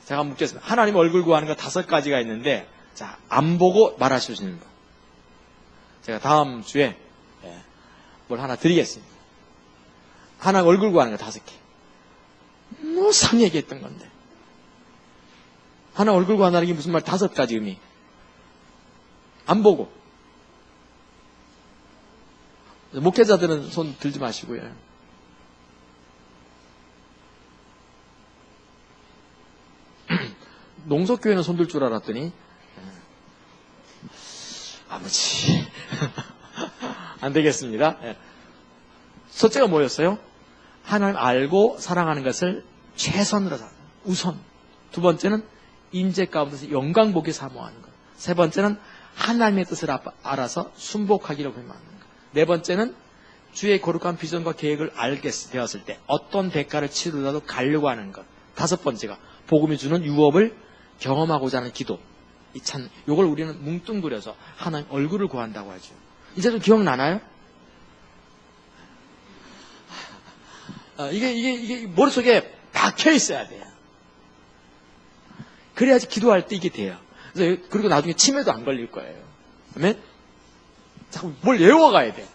제가 묻겠습니다. 하나님 얼굴 구하는 거 5가지가 있는데, 자, 안 보고 말하시는 거. 제가 다음 주에 뭘 하나 드리겠습니다. 하나님 얼굴 구하는 거 5개. 뭐 상 얘기했던 건데. 하나님 얼굴 구한다는 게 무슨 말? 5가지 의미. 안 보고. 목회자들은 손 들지 마시고요. 농석교회는 손 들 줄 알았더니 아버지 안 되겠습니다. 첫째가 뭐였어요? 하나님 알고 사랑하는 것을 최선으로 우선. 두 번째는 인재 가운데서 영광 보기 사모하는 것. 세 번째는 하나님의 뜻을 알아서 순복하기를 회망하는 것. 네 번째는 주의 거룩한 비전과 계획을 알게 되었을 때 어떤 대가를 치르더라도 가려고 하는 것. 다섯 번째가 복음이 주는 유업을 경험하고자 하는 기도. 요걸 우리는 뭉뚱그려서 하나님 얼굴을 구한다고 하죠. 이제 좀 기억나나요? 이게 머릿속에 박혀 있어야 돼요. 그래야지 기도할 때 이게 돼요. 그리고 나중에 치매도 안 걸릴 거예요. 아멘? 자꾸 뭘 외워가야 돼.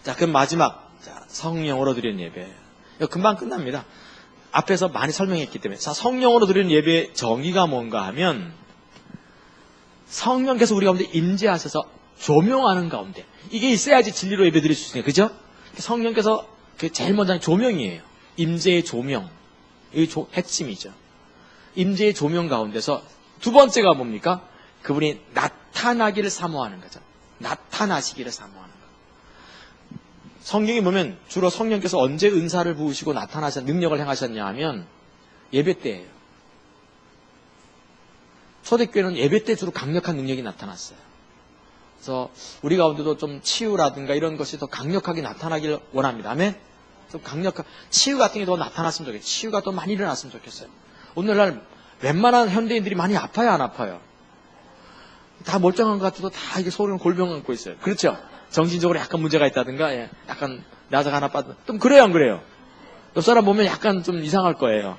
자, 그럼 마지막. 자, 성령으로 드리는 예배. 이거 금방 끝납니다. 앞에서 많이 설명했기 때문에. 자, 성령으로 드리는 예배의 정의가 뭔가 하면, 성령께서 우리 가운데 임재하셔서 조명하는 가운데, 이게 있어야지 진리로 예배 드릴 수 있어요. 그죠? 성령께서 제일 먼저 조명이에요. 임재의 조명. 이게 핵심이죠. 임재의 조명 가운데서 두 번째가 뭡니까? 그분이 나타나기를 사모하는 거죠. 나타나시기를 사모하는 거. 성경에 보면 주로 성령께서 언제 은사를 부으시고 나타나신 능력을 행하셨냐 하면 예배 때예요. 초대교회는 예배 때 주로 강력한 능력이 나타났어요. 그래서 우리 가운데도 좀 치유라든가 이런 것이 더 강력하게 나타나기를 원합니다. 아멘? 좀 강력한 치유 같은 게 더 나타났으면 좋겠어요. 치유가 더 많이 일어났으면 좋겠어요. 오늘날 웬만한 현대인들이 많이 아파요, 안 아파요? 다 멀쩡한 것 같아도 다 이게 속으로는 골병 안고 있어요. 그렇죠? 정신적으로 약간 문제가 있다든가, 예, 약간 나자가 하나 빠져. 좀 그래요, 안 그래요? 옆 사람 보면 약간 좀 이상할 거예요.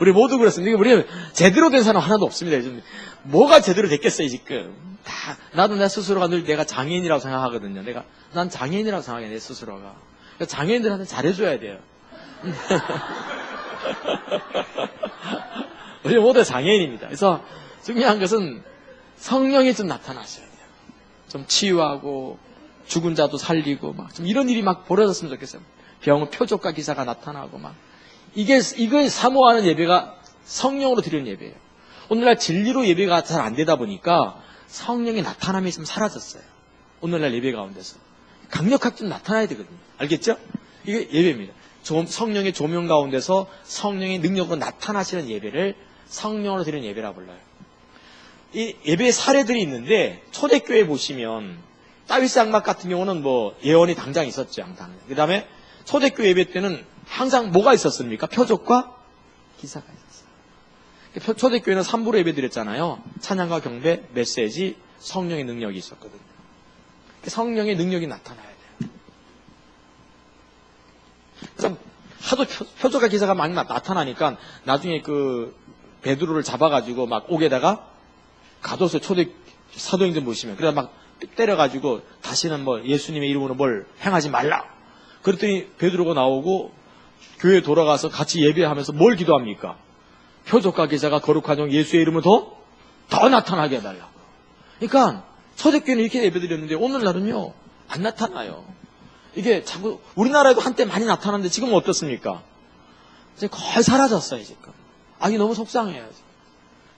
우리 모두 그렇습니다. 우리 제대로 된 사람 하나도 없습니다. 요즘 뭐가 제대로 됐겠어요, 지금. 다 나도 내 스스로가 늘 내가 장애인이라고 생각하거든요. 난 장애인이라고 생각해, 내 스스로가. 장애인들한테 잘해줘야 돼요. 우리 모두 장애인입니다. 그래서 중요한 것은 성령이 좀 나타나셔야 돼요. 좀 치유하고 죽은 자도 살리고 막 좀 이런 일이 막 벌어졌으면 좋겠어요. 병은 표적과 기사가 나타나고 막 이걸 사모하는 예배가 성령으로 드리는 예배예요. 오늘날 진리로 예배가 잘 안 되다 보니까 성령의 나타남이 좀 사라졌어요. 오늘날 예배 가운데서 강력하게 좀 나타나야 되거든요. 알겠죠? 이게 예배입니다. 성령의 조명 가운데서 성령의 능력으로 나타나시는 예배를 성령으로 드리는 예배라 불러요. 이 예배의 사례들이 있는데 초대교회 보시면 다윗 장막 같은 경우는 뭐 예언이 당장 있었죠. 그 다음에 초대교회 예배 때는 항상 뭐가 있었습니까? 표적과 기사가 있었어요. 초대교회는 3부로 예배 드렸잖아요. 찬양과 경배, 메시지, 성령의 능력이 있었거든요. 성령의 능력이 나타나야 돼요. 그래서 하도 표적과 기사가 많이 나타나니까 나중에 그 베드로를 잡아가지고 막 옥에다가 가뒀어요. 초대 사도행전 보시면. 그래서 막 때려가지고 다시는 뭐 예수님의 이름으로 뭘 행하지 말라. 그랬더니 베드로가 나오고 교회에 돌아가서 같이 예배하면서 뭘 기도합니까? 표적과 기사가 거룩한 영 예수의 이름으로 더 나타나게 해달라고. 그러니까 초대교회는 이렇게 예배드렸는데 오늘날은요 안 나타나요. 이게 자꾸 우리나라에도 한때 많이 나타났는데 지금은 어떻습니까? 이제 거의 사라졌어요 지금. 이게 너무 속상해요.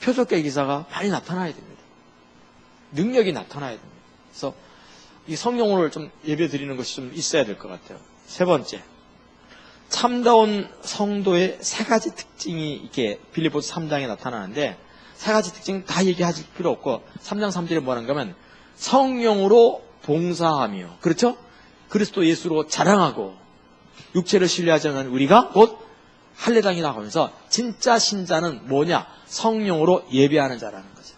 표적과 기사가 많이 나타나야 됩니다. 능력이 나타나야 됩니다. 그래서 이 성령을 좀 예배 드리는 것이 좀 있어야 될 것 같아요. 세 번째, 참다운 성도의 세 가지 특징이 이렇게 빌립보서 3장에 나타나는데 세 가지 특징 다 얘기하실 필요 없고 3장 3절에 뭐라는가 하면 성령으로 봉사하며, 그렇죠? 그리스도 예수로 자랑하고 육체를 신뢰하지 않는 우리가 곧 할례당이라 하면서 진짜 신자는 뭐냐? 성령으로 예배하는 자라는 거죠.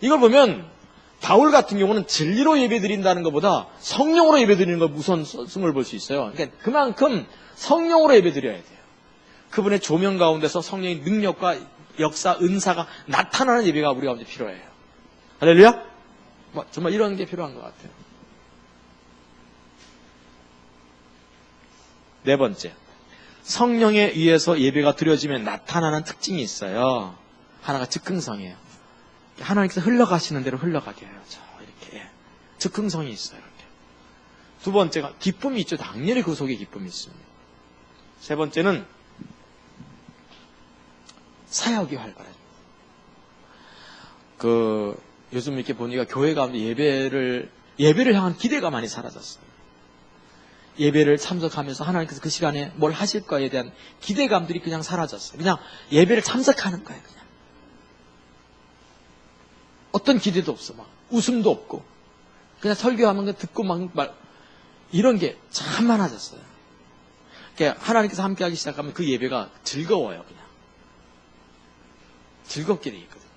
이걸 보면 바울 같은 경우는 진리로 예배드린다는 것보다 성령으로 예배드리는 걸 우선순위를 볼 수 있어요. 그러니까 그만큼 성령으로 예배드려야 돼요. 그분의 조명 가운데서 성령의 능력과 역사, 은사가 나타나는 예배가 우리 가운데 필요해요. 할렐루야? 정말 이런 게 필요한 것 같아요. 네 번째, 성령에 의해서 예배가 드려지면 나타나는 특징이 있어요. 하나가 즉흥성이에요. 하나님께서 흘러가시는 대로 흘러가게 해요. 이렇게 즉흥성이 있어요. 이렇게. 두 번째가 기쁨이 있죠. 당연히 그 속에 기쁨이 있습니다. 세 번째는 사역이 활발해요. 요즘 이렇게 보니까 교회 가운데 예배를 향한 기대가 많이 사라졌어요. 예배를 참석하면서 하나님께서 그 시간에 뭘 하실 거에 대한 기대감들이 그냥 사라졌어요. 그냥 예배를 참석하는 거예요. 그냥 어떤 기대도 없어. 막 웃음도 없고 그냥 설교하는 거 듣고 막 이런 게 참 많아졌어요. 그러니까 하나님께서 함께하기 시작하면 그 예배가 즐거워요. 그냥 즐겁게 돼 있거든요.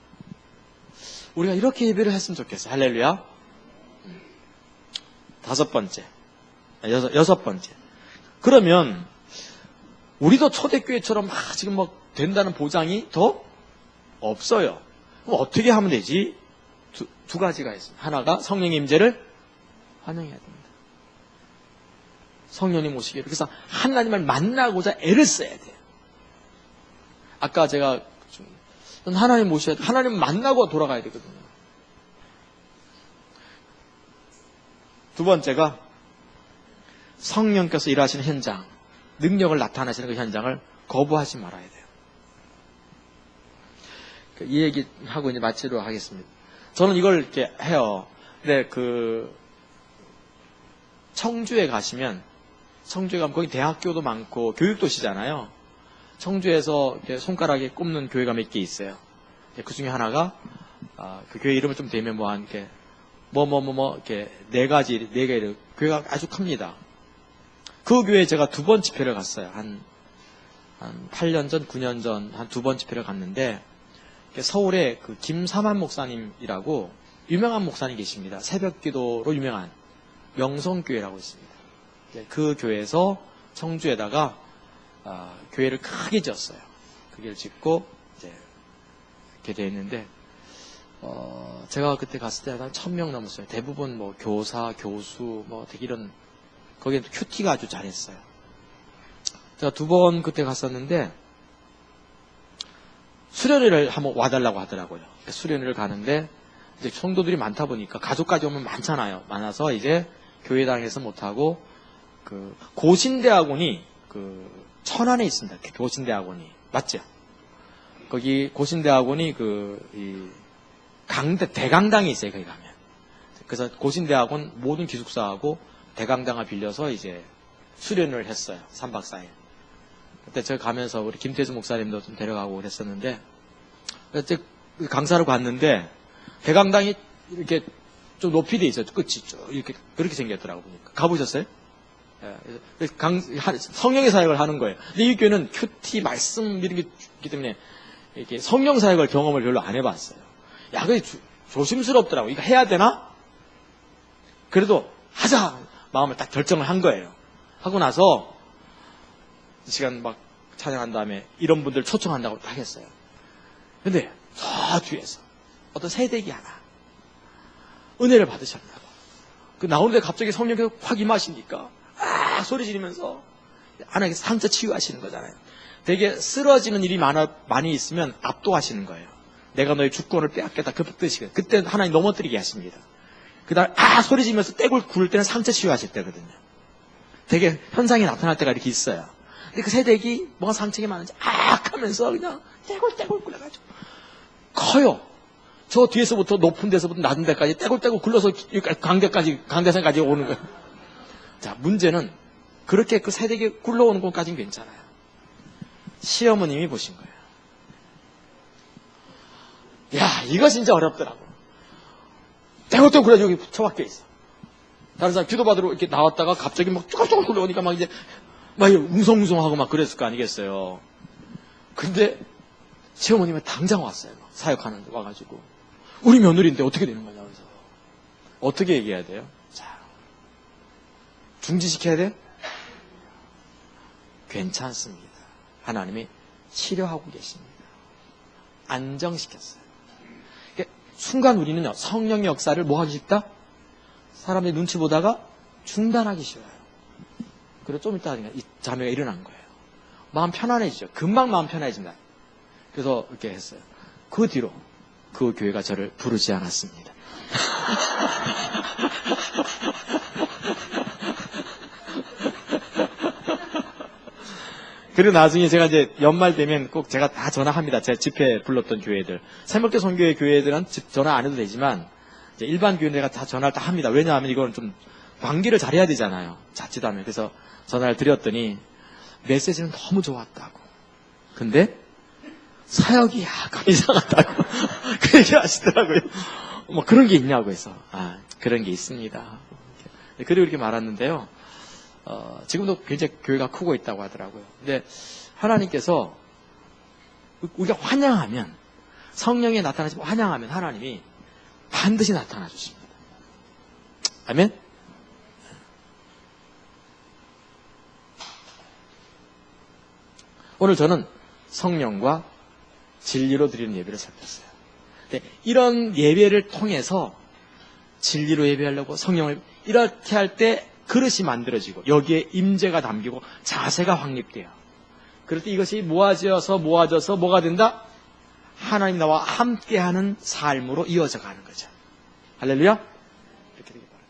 우리가 이렇게 예배를 했으면 좋겠어요. 할렐루야. 여섯 번째. 그러면 우리도 초대교회처럼 지금 된다는 보장이 더 없어요. 그럼 어떻게 하면 되지? 두 가지가 있습니다. 하나가 성령의 임재를 환영해야 됩니다. 성령님 오시기를. 그래서 하나님을 만나고자 애를 써야 돼요. 아까 제가 하나님 모셔야 돼. 하나님 만나고 돌아가야 되거든요. 두 번째가 성령께서 일하시는 현장, 능력을 나타내시는 그 현장을 거부하지 말아야 돼요. 이 얘기하고 이제 마치도록 하겠습니다. 저는 이걸 이렇게 해요. 근데 청주에 가시면, 청주에 가면 거기 대학교도 많고 교육도시잖아요. 청주에서 이렇게 손가락에 꼽는 교회가 몇 개 있어요. 그 중에 하나가, 그 교회 이름을 좀 대면 이렇게, 이렇게 네 개, 교회가 아주 큽니다. 그 교회에 제가 2번 집회를 갔어요. 한 8년 전, 9년 전, 한 2번 집회를 갔는데, 서울에 그 김삼한 목사님이라고 유명한 목사님 계십니다. 새벽 기도로 유명한 명성교회라고 있습니다. 그 교회에서 청주에다가 교회를 크게 지었어요. 그게 짓고 이제 이렇게 되어 있는데 제가 그때 갔을 때 한 1000명 넘었어요. 대부분 뭐 교사, 교수, 뭐 되게 이런 거기는 큐티가 아주 잘했어요. 제가 2번 그때 갔었는데 수련회를 한번 와달라고 하더라고요. 수련회를 가는데 이제 성도들이 많다 보니까 가족까지 오면 많아서 이제 교회당에서 못하고 그 고신대학원이 그 천안에 있습니다. 고신대학원이 맞죠? 거기 고신대학원이 대강당에 있어요. 거기 가면. 그래서 고신대학원 모든 기숙사하고 대강당을 빌려서 이제 수련을 했어요. 3박 4일. 그때 제가 가면서 우리 김태수 목사님도 좀 데려가고 그랬었는데, 그때 강사를 갔는데, 대강당이 이렇게 좀 높이 돼 있어요. 끝이 쭉 이렇게, 그렇게 생겼더라고 보니까. 가보셨어요? 예. 성령의 사역을 하는 거예요. 근데 이 교회는 큐티, 말씀 이런 게 있기 때문에, 이렇게 성령 사역을 경험을 별로 안 해봤어요. 야, 그게 조심스럽더라고. 이거 해야 되나? 그래도 하자! 마음을 딱 결정을 한 거예요. 하고 나서, 시간 막 찬양한 다음에 이런 분들 초청한다고 딱 했어요. 근데 저 뒤에서 어떤 새댁이 하나 은혜를 받으셨나봐. 나오는데 갑자기 성령께서 확 임하시니까 소리 지르면서 안에 상처 치유하시는 거잖아요. 되게 쓰러지는 일이 많이 있으면 압도하시는 거예요. 내가 너의 주권을 빼앗겠다 그 뜻이거든요. 그때 하나님 넘어뜨리게 하십니다. 그 다음에 소리 지르면서 떼굴 굴 때는 상처 치유하실 때거든요. 되게 현상이 나타날 때가 이렇게 있어요. 근데 그 새댁이 뭐가 상처가 많은지 하면서 그냥 떼굴떼굴 굴러가지고 커요. 저 뒤에서부터 높은 데서부터 낮은 데까지 떼굴떼굴 굴러서 강대산까지 오는 거예요. 자, 문제는 그렇게 그 새댁이 굴러오는 것까지는 괜찮아요. 시어머님이 보신 거예요. 야, 이거 진짜 어렵더라고. 떼굴떼굴 굴러가지고 여기 처박혀 있어. 다른 사람 기도받으러 이렇게 나왔다가 갑자기 막 쭈글쭈글 굴러오니까 막 이제 막 웅성웅성하고 막 그랬을 거 아니겠어요. 근데 시어머님은 당장 왔어요. 막 사역하는데 와가지고 우리 며느리인데 어떻게 되는 거냐 그래서 어떻게 얘기해야 돼요? 자, 중지시켜야 돼? 괜찮습니다. 하나님이 치료하고 계십니다. 안정시켰어요. 그러니까 순간 우리는요 성령의 역사를 뭐 하기 쉽다? 사람의 눈치 보다가 중단하기 쉬워요. 그리고 좀 이따 이 자매가 일어난 거예요. 마음 편안해지죠. 금방 마음 편해진다. 그래서 이렇게 했어요. 그 뒤로 그 교회가 저를 부르지 않았습니다. 그리고 나중에 제가 이제 연말 되면 꼭 제가 다 전화합니다. 제가 집회 불렀던 교회들. 새벽교 선교회 교회들은 전화 안 해도 되지만 이제 일반 교회 내가 다 전화를 다 합니다. 왜냐하면 이거는 좀 관계를 잘해야 되잖아요. 자칫하면. 그래서 전화를 드렸더니 메시지는 너무 좋았다고. 근데 사역이 약간 이상하다고 그 얘기 하시더라고요. 뭐 그런 게 있냐고 해서 그런 게 있습니다. 그리고 이렇게 말았는데요. 지금도 굉장히 교회가 크고 있다고 하더라고요. 근데 하나님께서 우리가 환영하면 성령이 나타나시고 환영하면 하나님이 반드시 나타나 주십니다. 아멘? 오늘 저는 성령과 진리로 드리는 예배를 살폈어요. 이런 예배를 통해서 진리로 예배하려고 성령을 이렇게 할 때 그릇이 만들어지고 여기에 임재가 담기고 자세가 확립돼요. 그럴 때 이것이 모아져서 뭐가 된다? 하나님 나와 함께하는 삶으로 이어져 가는 거죠. 할렐루야. 이렇게 되기 바랍니다.